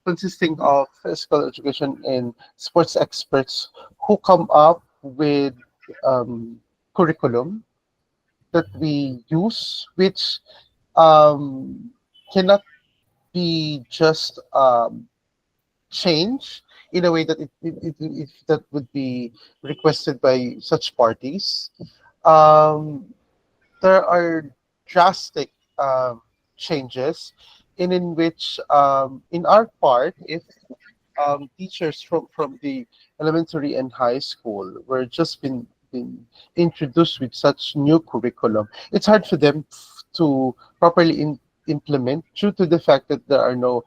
consisting of physical education and sports experts who come up with curriculum that we use, which um, cannot be just changed in a way that if that would be requested by such parties. Um, there are drastic changes in which in our part, if teachers from the elementary and high school were just been introduced with such new curriculum, it's hard for them to properly implement due to the fact that there are no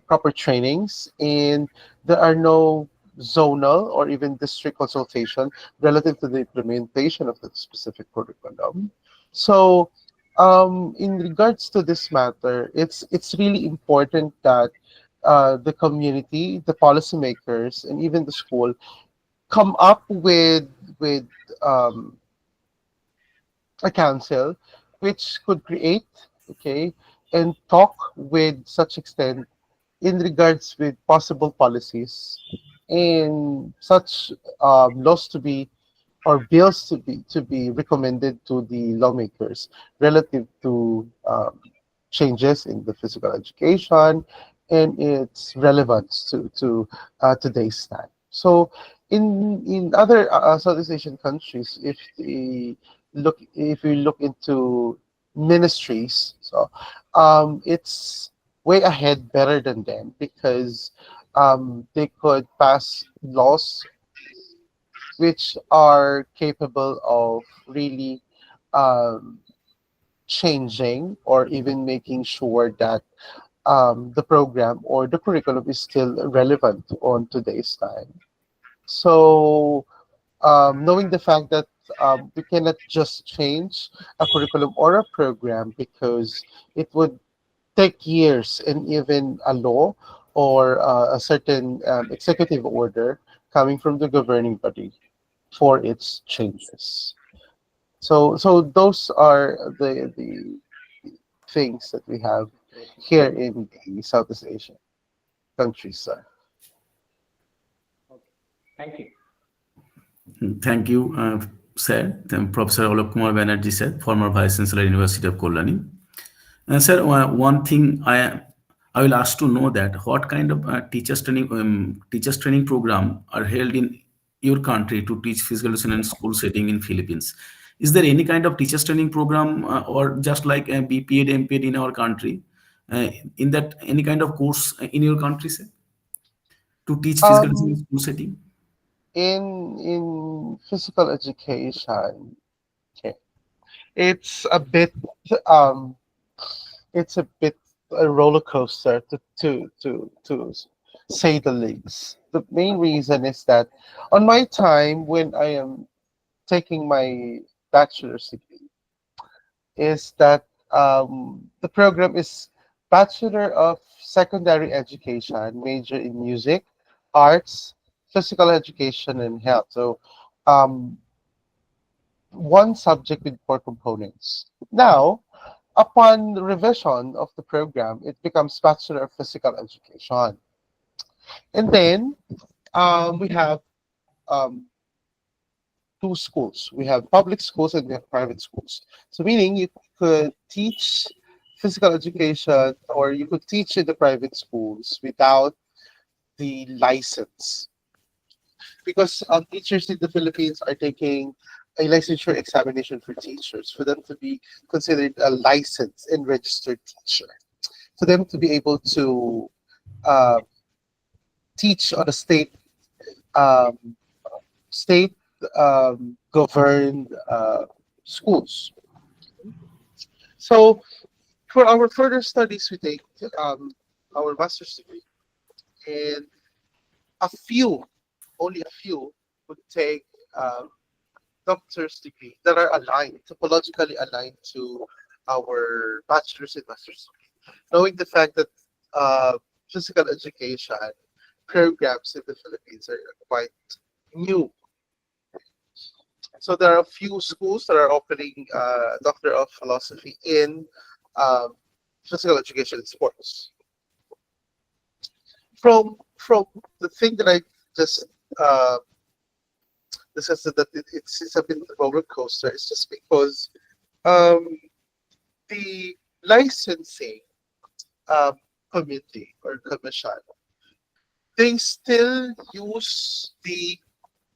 proper trainings and there are no zonal or even district consultation relative to the implementation of the specific curriculum. So in regards to this matter, it's really important that the community, the policymakers, and even the school come up with um, a council which could create, okay, and talk with such extent in regards with possible policies and such laws to be or bills to be recommended to the lawmakers relative to changes in the physical education and its relevance to today's time. So, in other Southeast Asian countries, if we look into ministries, so it's way ahead, better than them because they could pass laws which are capable of really um, changing or even making sure that the program or the curriculum is still relevant on today's time. So, knowing the fact that we cannot just change a curriculum or a program because it would take years and even a law or a certain executive order coming from the governing body for its changes. So those are the things that we have here in the Southeast Asian countries, sir. Okay. Thank you. Thank you, sir. Professor Alok Kumar Banerjee, sir, former Vice Chancellor, University of Kolkata. Sir, one thing I will ask to know that what kind of teachers training program are held in your country to teach physical education in school setting in Philippines? Is there any kind of teachers training program or just like BPEd, MPEd in our country? In that any kind of course in your country, sir, to teach physical education in Um, school setting? in physical education, okay, it's a bit um it's a bit a roller coaster to say the least. The main reason is that on my time when I am taking my bachelor's degree is that the program is Bachelor of Secondary Education, major in music, arts, physical education, and health. So um, one subject with four components. Now, upon the revision of the program, it becomes Bachelor of Physical Education. And then we have um, two schools. We have public schools and we have private schools. So meaning you could teach physical education or you could teach in the private schools without the license. Because teachers in the Philippines are taking a licensure examination for teachers for them to be considered a licensed and registered teacher. For them to be able to uh, teach on a um, state governed schools. So for our further studies, we take our master's degree, and a few, only a few, would take doctor's degree that are aligned, topologically aligned to our bachelor's and master's degree, knowing the fact that physical education programs in the Philippines are quite new. So there are a few schools that are offering Doctor of Philosophy in um, physical education and sports. From the thing that I just discussed, that it's a bit of a roller coaster. It's just because um, the licensing committee or commission, they still use the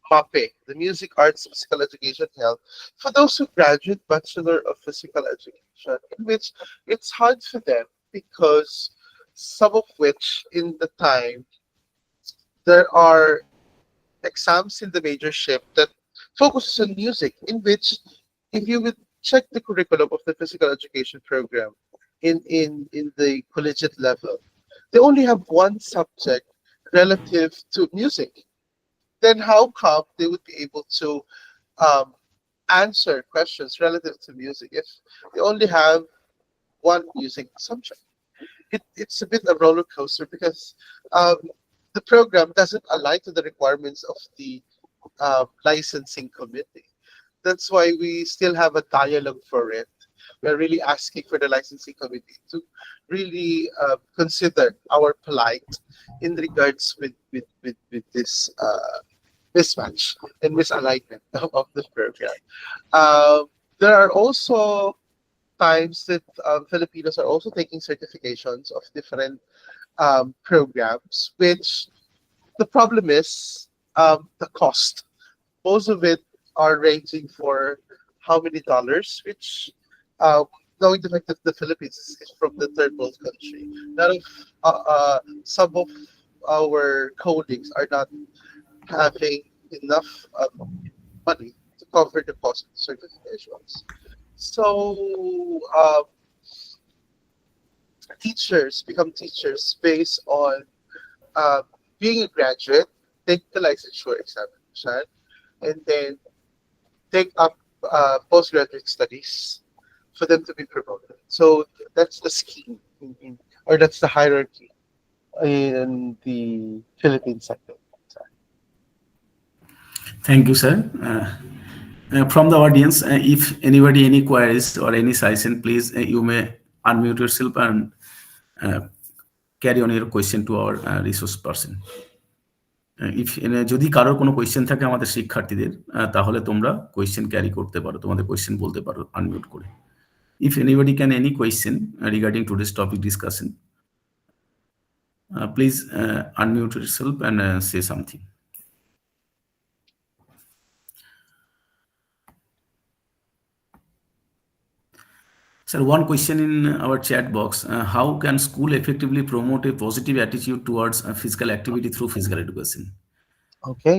MAPE, the Music, Arts, Physical Education, Health, for those who graduate Bachelor of Physical Education, in which it's hard for them because some of which in the time there are exams in the majorship that focuses on music, in which if you would check the curriculum of the physical education program in the collegiate level, they only have one subject relative to music. Then how come they would be able to answer questions relative to music if they only have one music subject? It's a bit a roller coaster because the program doesn't align to the requirements of the licensing committee. That's why we still have a dialogue for it. We're really asking for the licensing committee to really consider our plight in regards with this mismatch and misalignment of the program. There are also times that Filipinos are also taking certifications of different programs, which the problem is the cost. Most of it are ranging for how many dollars, which knowing the fact that the Philippines is from the third world country, none of some of our colleagues are not having enough money to cover the cost of the certifications. So teachers become teachers based on being a graduate, take the licensure examination, and then take up postgraduate studies for them to be promoted. So that's the scheme, or that's the hierarchy in the Philippine sector. Thank you, sir. From the audience, if anybody any queries or any suggestion, please you may unmute yourself and carry on your question to our resource person. If যদি কারোর কোনো question থাকে আমাদের শিক্ষার্থীদের, তাহলে তোমরা question carry করতে পারো, তোমাদের কোয়েশ্চেন বলতে পারো আনমিউট করে. If anybody can any question regarding today's topic discussion, please unmute yourself and say something. Sir, one question in our chat box: how can school effectively promote a positive attitude towards physical activity through physical education? Okay,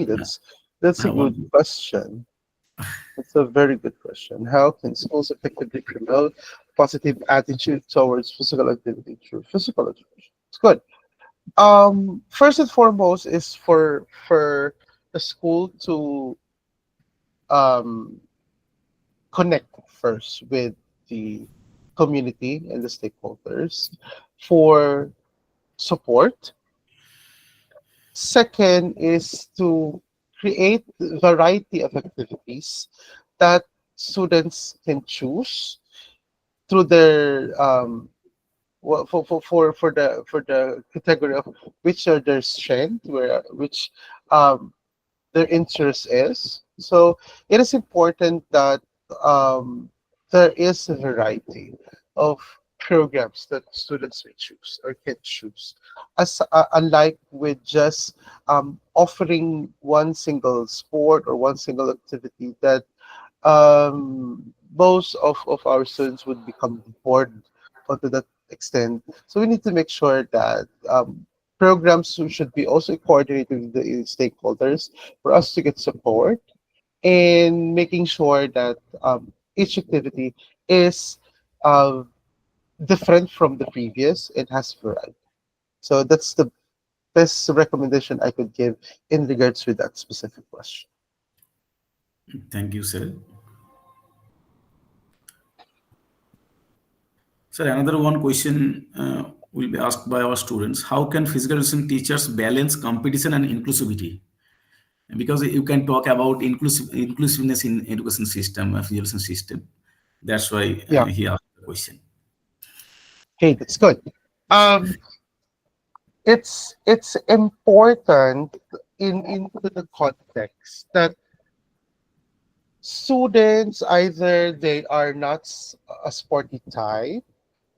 that's a good question. It's a very good question. How can schools effectively promote positive attitude towards physical activity through physical education. It's good. First and foremost is for the school to connect first with the community and the stakeholders for support. Second is to create variety of activities that students can choose through their for the category of which are their strength, which their interest is. So it is important that there is a variety of programs that students may choose or can choose, as unlike with just offering one single sport or one single activity that most of our students would become bored to that extent. So we need to make sure that programs should be also coordinated with the stakeholders for us to get support, and making sure that each activity is uh, different from the previous. It has variety. So that's the best recommendation I could give in regards with that specific question. Thank you, sir. Sir, another one question will be asked by our students. How can physical education teachers balance competition and inclusivity? Because you can talk about inclusiveness in education system, physical education system. That's why Yeah. he asked the question. Okay, that's good. It's important into the context that students, either they are not a sporty type,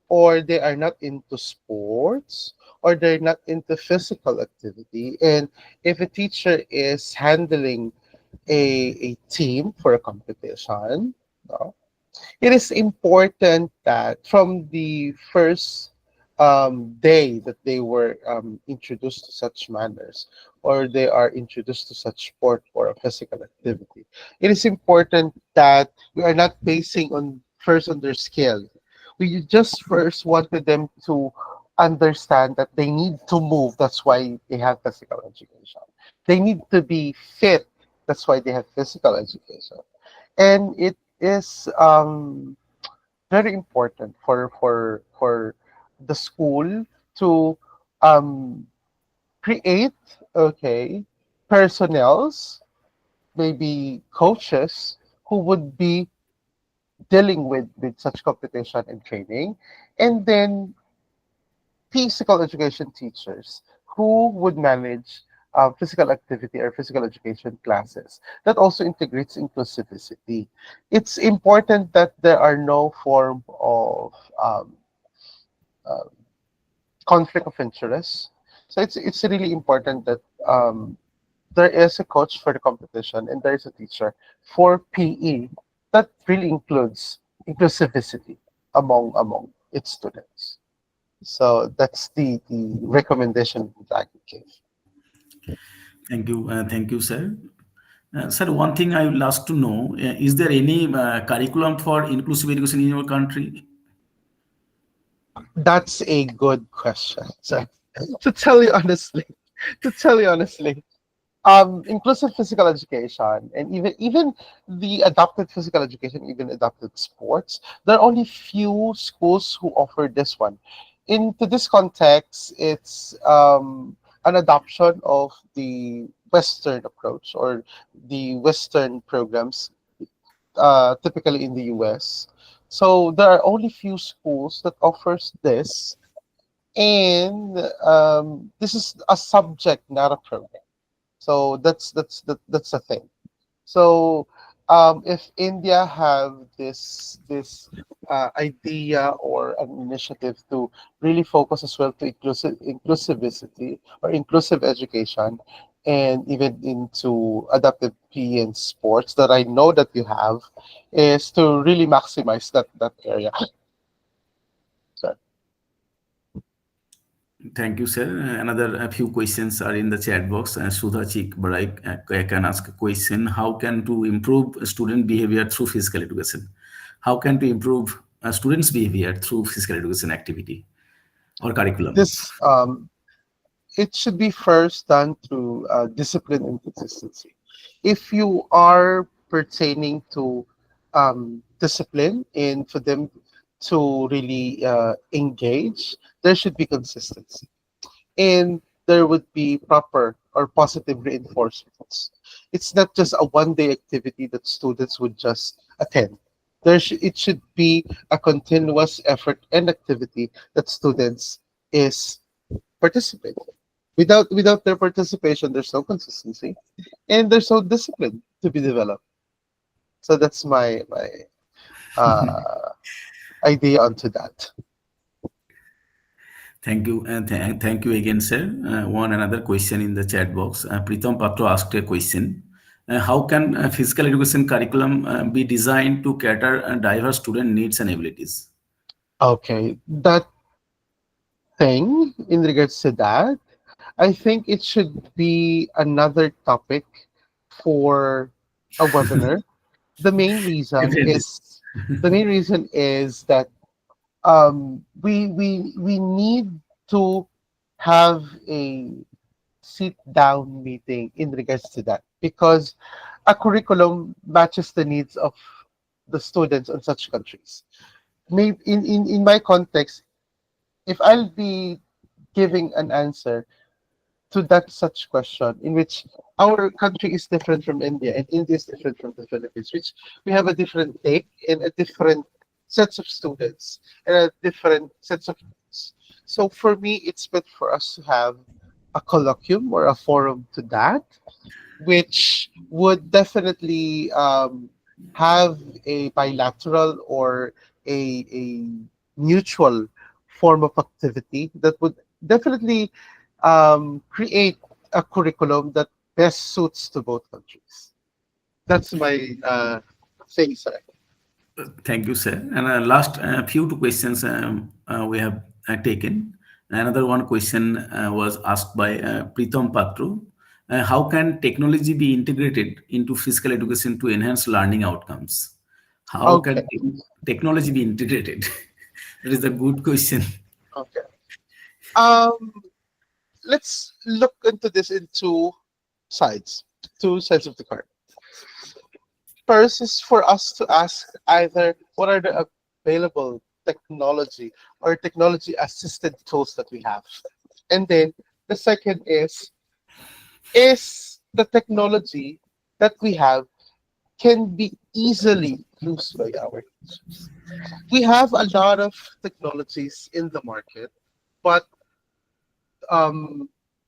or they are not into sports, or they're not into physical activity. And if a teacher is handling a team for a competition, no, it is important that from the first day that they were introduced to such manners, or they are introduced to such sport or a physical activity, it is important that we are not basing on first on their skill. We just first wanted them to understand that they need to move. That's why they have physical education. They need to be fit. That's why they have physical education. And it is very important for the school to create, okay, personnels, maybe coaches, who would be dealing with such competition and training, and then physical education teachers who would manage physical activity or physical education classes that also integrates inclusivity. It's important that there are no form of uh, conflict of interest. So it's really important that there is a coach for the competition and there is a teacher for PE that really includes inclusivity among its students. So that's the recommendation that I could give. Thank you, sir. Sir, one thing I will ask to know: is there any curriculum for inclusive education in your country? That's a good question. So, to tell you honestly, inclusive physical education, and even the adapted physical education, even adapted sports, there are only few schools who offer this one. Into this context, it's an adoption of the Western approach or the Western programs, typically in the US. So there are only few schools that offers this, and this is a subject, not a program. So that's the thing. So if India have this idea or an initiative to really focus as well to inclusivity or inclusive education, and even into adaptive PE and sports that I know that you have, is to really maximize that area. So, Thank you, sir. Another a few questions are in the chat box. Sudha Chik Barai can ask a question: how can to improve student behavior through physical education? How can to improve students' behavior through physical education activity or curriculum? This it should be first done through discipline and consistency. If you are pertaining to discipline and for them to really engage, there should be consistency. And there would be proper or positive reinforcements. It's not just a one-day activity that students would just attend. It should be a continuous effort and activity that students is participating. Without their participation, there's no consistency, and there's no discipline to be developed. So that's my uh, idea onto that. Thank you, and thank you again, sir. One another question in the chat box. Pritam Patro asked a question. How can physical education curriculum be designed to cater diverse student needs and abilities? Okay, that thing in regards to that, I think it should be another topic for a webinar. The main reason Definitely. is that we need to have a sit down meeting in regards to that, because a curriculum matches the needs of the students in such countries. Maybe in my context, if I'll be giving an answer to that such question, in which our country is different from India and India is different from the Philippines, which we have a different take and a different sets of students and a different sets of needs. So for me, it's meant for us to have a colloquium or a forum to that, which would definitely have a bilateral or a mutual form of activity that would definitely create a curriculum that best suits to both countries. That's my thing, sir. Thank you, sir. And last few two questions we have taken. Another one question was asked by Pritam Patru. How can technology be integrated into physical education to enhance learning outcomes? How Okay. can technology be integrated? That is a good question. Okay. Let's look into this in two sides of the coin. First is for us to ask either what are the available technology or technology assisted tools that we have. And then the second is the technology that we have can be easily used by our users. We have a lot of technologies in the market, but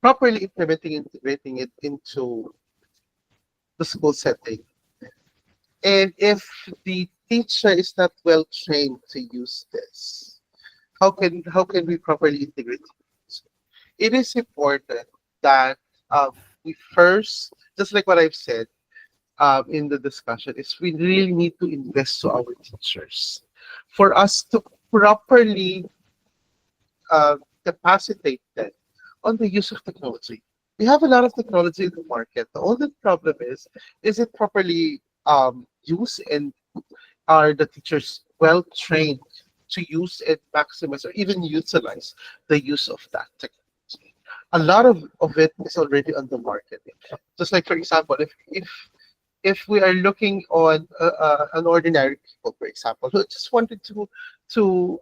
properly integrating it into the school setting. And if the teacher is not well trained to use this, how can we properly integrate it? It is important that we first, just like what I've said in the discussion, is we really need to invest to our teachers for us to properly capacitate them on the use of technology. We have a lot of technology in the market. The only problem is it properly used, and are the teachers well trained to use and maximize or even utilize the use of that technology? A lot of it is already on the market. Just like, for example, if we are looking on an ordinary people, for example, who just wanted to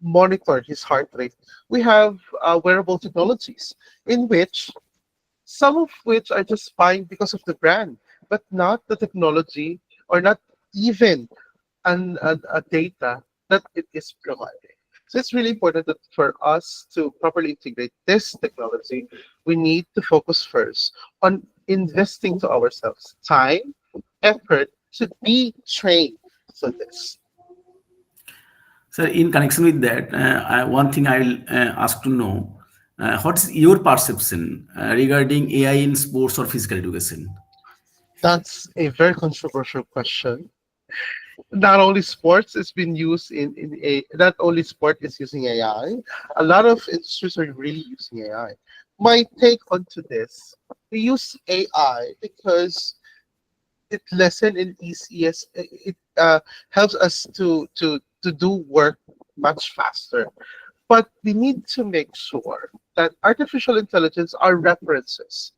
monitor his heart rate, we have wearable technologies, in which some of which are just fine because of the brand, but not the technology or not even a data that it is providing. So it's really important that for us to properly integrate this technology, we need to focus first on investing to ourselves time, effort to be trained for this. So in connection with that, one thing I will ask to know, what's your perception regarding AI in sports or physical education? That's a very controversial question. Not only sports is being used not only sport is using AI. A lot of industries are really using AI. My take onto this: we use AI because it lessen and easiest. It helps us to to do work much faster. But we need to make sure that artificial intelligence are references,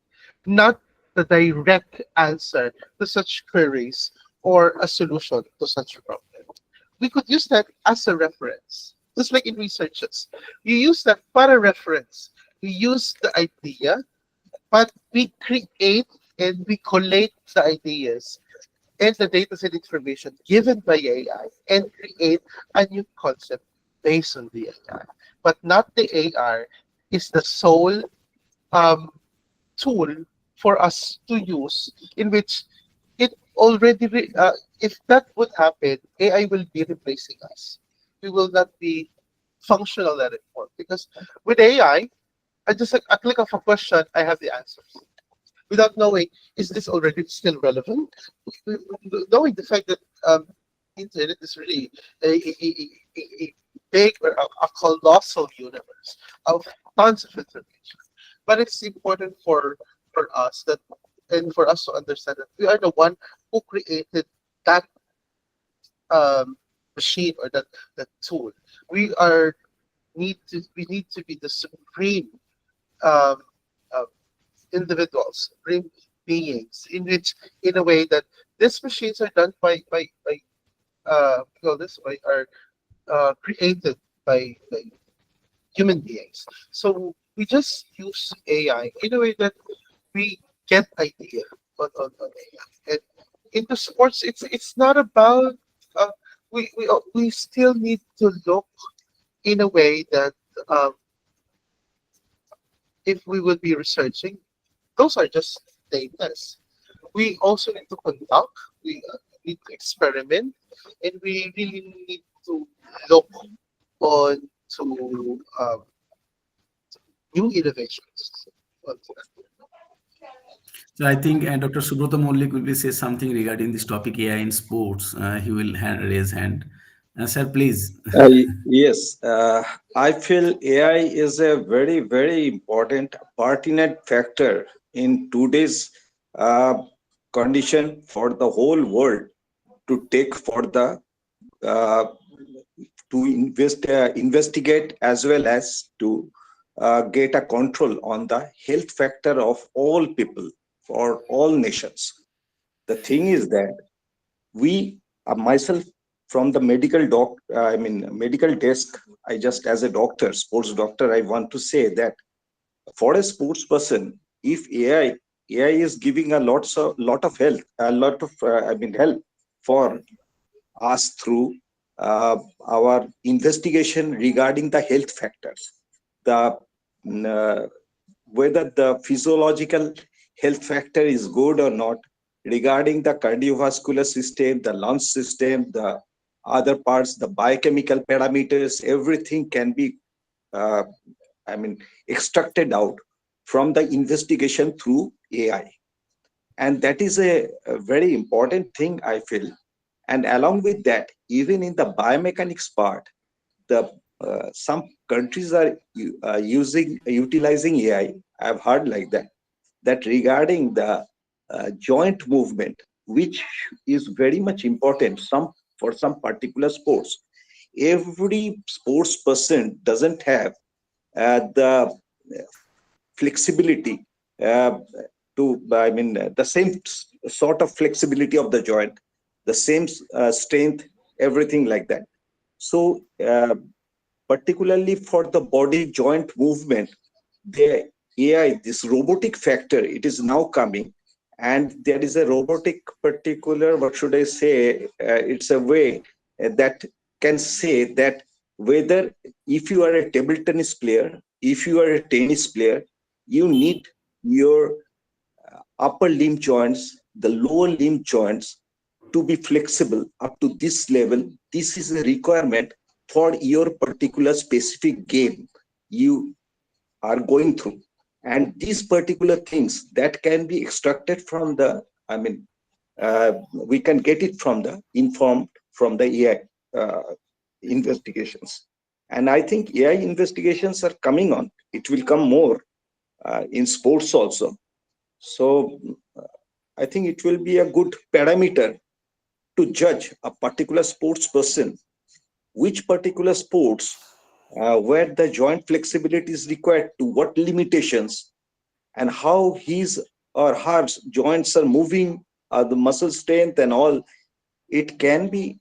not the direct answer to such queries or a solution to such problem. We could use that as a reference, just like in researches. You use that for a reference. We use the idea, but we create and we collate the ideas and the data set information given by AI and create a new concept based on the AI. But not the AI is the sole um, tool for us to use, in which it already, if that would happen, AI will be replacing us. We will not be functional anymore, because with AI, I just a click of a question, I have the answers without knowing, is this already still relevant? Knowing the fact that internet is really a big or a colossal universe of tons of information. But it's important for us that, and for us to understand that we are the one who created that machine or that tool. We need to be the supreme um, uh, individuals, supreme beings, in a way that these machines are done by are created by human beings. So we just use AI in a way that we get idea on AI. And into sports, it's not about we still need to look in a way that um, if we would be researching, those are just data. We also need to conduct, we need to experiment, and we really need to look on to new innovations. So I think Dr. Subrata Mollik will be say something regarding this topic AI in sports. He will raise hand. Sir, please. Yes, I feel AI is a very, very important, pertinent factor in today's condition for the whole world to take for the uh, investigate as well as to get a control on the health factor of all people for all nations. The thing is that we, myself, from the medical desk, I just, as a doctor, sports doctor, I want to say that for a sports person, if AI is giving a lot of help, a lot of help for us through our investigation regarding the health factors, the whether the physiological health factor is good or not, regarding the cardiovascular system, the lung system, the other parts, the biochemical parameters, everything can be uh, extracted out from the investigation through AI. And that is a very important thing, I feel. And along with that, even in the biomechanics part, the some countries are utilizing AI. I've heard like that regarding the joint movement, which is very much important for some particular sports. Every sports person doesn't have the flexibility the same sort of flexibility of the joint, the same strength, everything like that. So particularly for the body joint movement, the AI, this robotic factor, it is now coming, and there is a robotic particular, what should I say, it's a way that can say that whether, if you are a table tennis player, if you are a tennis player, you need your upper limb joints, the lower limb joints to be flexible up to this level. This is a requirement for your particular specific game you are going through. And these particular things that can be extracted from the, we can get it from the informed from the AI investigations. And I think AI investigations are coming on. It will come more in sports also. So I think it will be a good parameter to judge a particular sports person which particular sports where the joint flexibility is required, to what limitations, and how his or her joints are moving, the muscle strength and all. It can be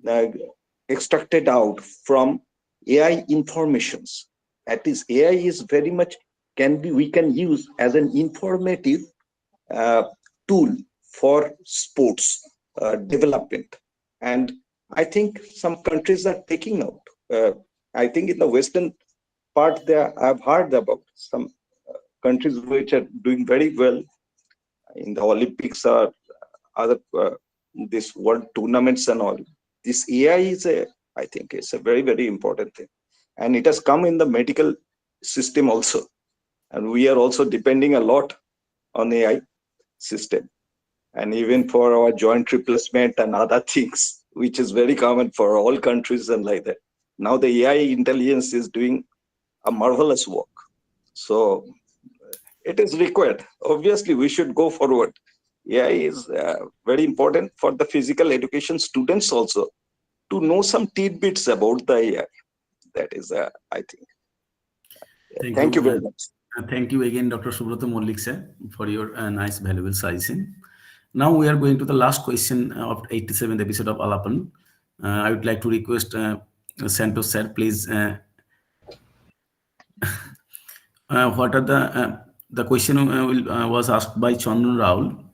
uh, extracted out from AI informations. That is, AI is very much we can use as an informative uh, tool for sports development. And I think some countries are taking out. I think in the Western part there, I've heard about some countries which are doing very well in the Olympics or other this world tournaments and all. This AI is I think it's a very, very important thing, and it has come in the medical system also, and we are also depending a lot on AI system, and even for our joint replacement and other things, which is very common for all countries and like that. Now the AI intelligence is doing a marvelous work. So it is required. Obviously, we should go forward. AI is very important for the physical education students also to know some tidbits about the AI. That is, I think. Thank you very much. Thank you again, Dr. Subroto Mollik sir, for your nice, valuable suggestion. Now we are going to the last question of 87th episode of Alapan. I would like to request Santos sir, please. What are the question was asked by Chandran Raul.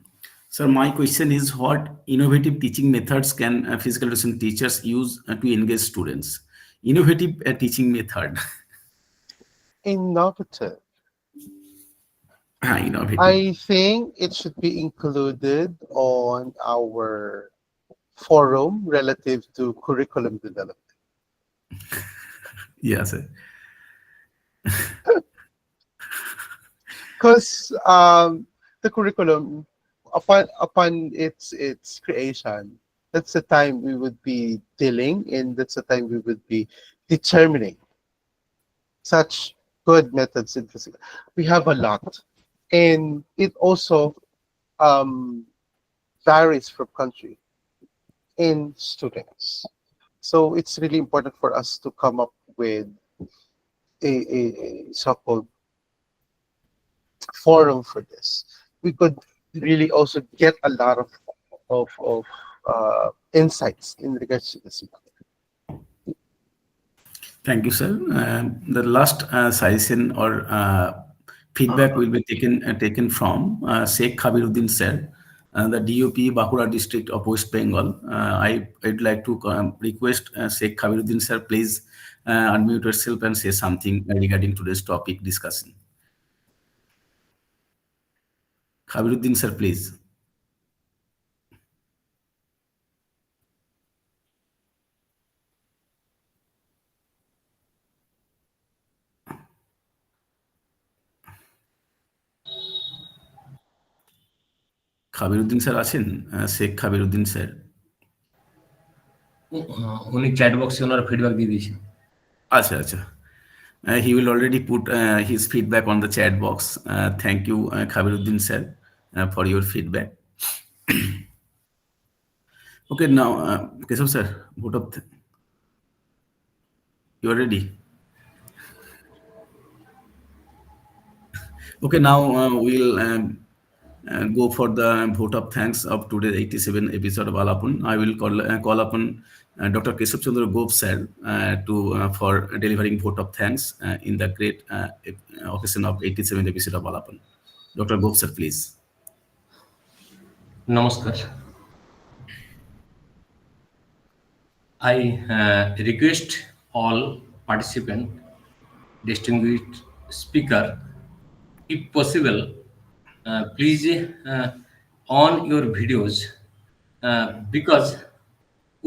Sir, my question is, what innovative teaching methods can physical education teachers use to engage students? Innovative teaching method. Innovative. Innovative. I think it should be included on our forum relative to curriculum development. Yes, sir. Because the curriculum, upon its creation, that's the time we would be dealing, and that's the time we would be determining such good methods in physical. We have a lot, and it also varies from country in students. So it's really important for us to come up with a so-called forum for this. We could really also get a lot of insights in regards to this. Thank you, sir. The last suggestion or feedback will be taken from Sheikh Khabiruddin sir, the DOP Bankura district of West Bengal. I'd like to request Sheikh Khabiruddin sir, please unmute yourself and say something regarding today's topic discussion. Khabiruddin sir, please. Khabiruddin sir আছেন? Sheikh Khabiruddin sir. উনি chat বক্সে ওনার feedback দিয়ে দিয়েছেন। আচ্ছা আচ্ছা, he will already put his feedback on the chat box. Thank you, Khabiruddin sir, for your feedback. Okay, now Keshav sir, vote of you are ready. Okay, now we'll go for the vote of thanks of today's 87 episode of Alapan. I will call upon Dr. Keshav Chandra Govt sir for delivering vote of thanks in the great occasion of 87 episode of Alapan. Dr. Govt sir, please. Namaskar. I request all participants, distinguished speaker, if possible, please on your videos, because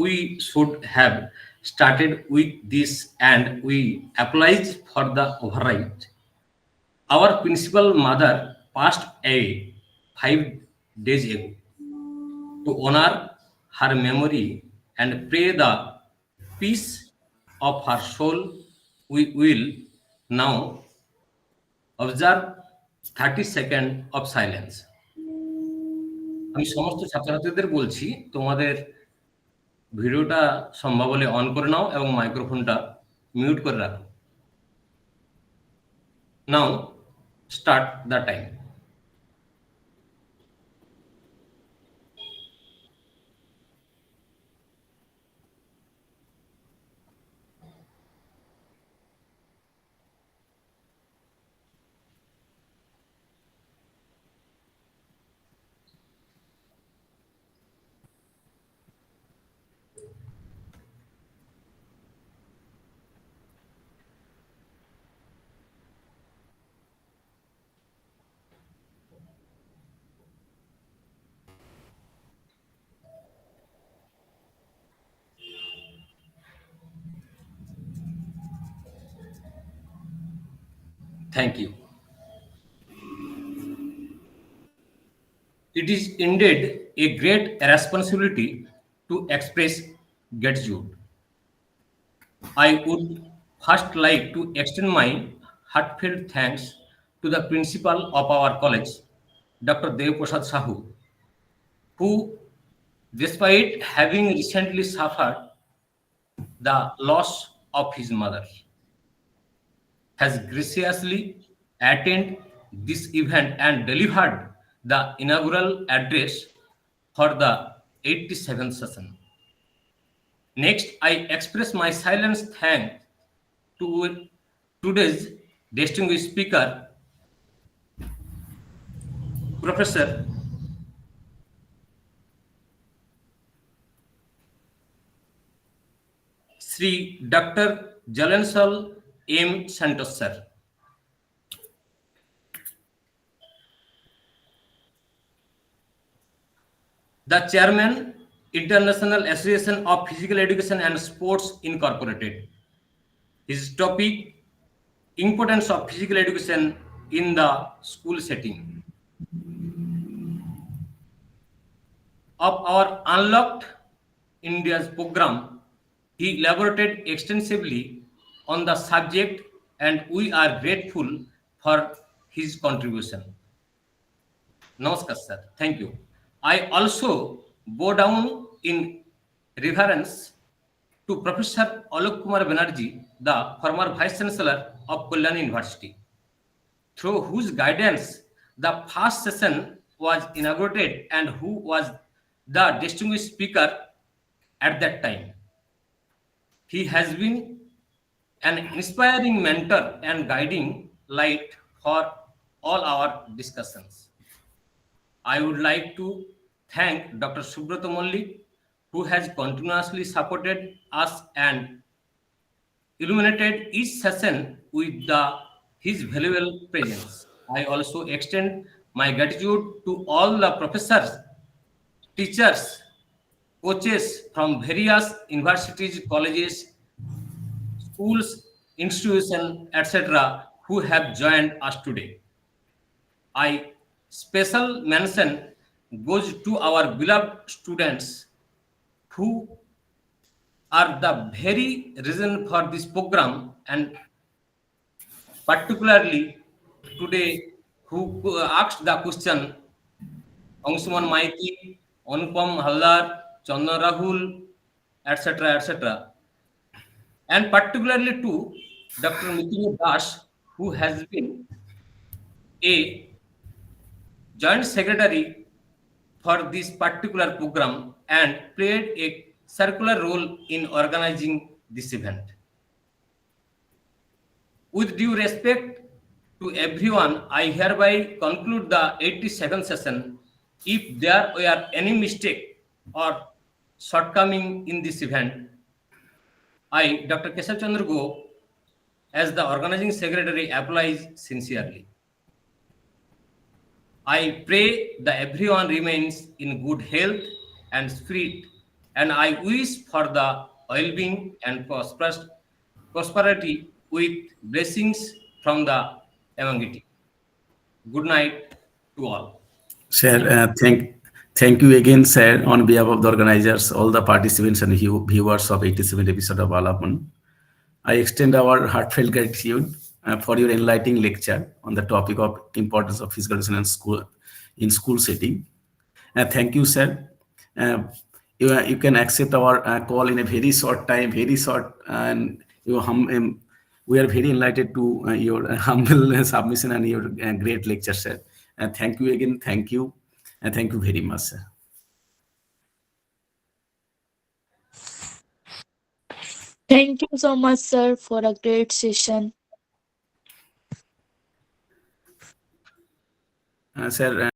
we should have started with this and we applied for the override. Our principal mother passed away 5 days ago. To honor her memory and pray the peace of her soul, we will now observe 30 seconds of silence. আমি সমস্ত ছাত্রছাত্রীদের বলছি, তোমাদের ভিডিওটা সম্ভব হলে on করে নাও এবং মাইক্রোফোনটা মিউট করে রাখো। নাও start the time. Thank you. It is indeed a great responsibility to express gratitude. I would first like to extend my heartfelt thanks to the principal of our college, Dr. Dev Sahu, who, despite having recently suffered the loss of his mother, has graciously attended this event and delivered the inaugural address for the 87th session. Next, I express my silent thanks to today's distinguished speaker, Professor Sri Dr. Jewelson M. Santos, sir. The Chairman, International Association of Physical Education and Sports Incorporated. His topic, Importance of Physical Education in the School Setting. Of our Unlocked India's program, he elaborated extensively on the subject and we are grateful for his contribution. Namaskar, sir. Thank you. I also bow down in reverence to Professor Alok Kumar Banerjee, the former Vice Chancellor of Kolkata University, through whose guidance the first session was inaugurated and who was the distinguished speaker at that time. He has been an inspiring mentor and guiding light for all our discussions. I would like to thank Dr. Subrata Mollik, who has continuously supported us and illuminated each session with his valuable presence. I also extend my gratitude to all the professors, teachers, coaches from various universities, colleges, schools, institutions, etc., who have joined us today. Special mention goes to our beloved students who are the very reason for this program, and particularly today who asked the question, Angshuman Maiki, Anupam Haldar, Chandan Rahul, etc., etc., and particularly to Dr. Mithila Das, who has been a joint secretary for this particular program and played a circular role in organizing this event. With due respect to everyone, I hereby conclude the 87th session. If there were any mistake or shortcoming in this event, I, Dr. Keshav Chandra Govt, as the organizing secretary, apologize sincerely. I pray that everyone remains in good health and spirit, and I wish for the well-being and prosperity with blessings from the Almighty. Good night to all. Sir, thank you again, sir, on behalf of the organizers, all the participants and viewers of 87th episode of Alapan. I extend our heartfelt gratitude for your enlightening lecture on the topic of importance of physical education in school setting. Thank you, sir. you can accept our call in a very short time, and we are very enlightened to your humble submission and your great lecture, sir. And thank you again. Thank you. And thank you very much, sir. Thank you so much, sir, for a great session. Sir.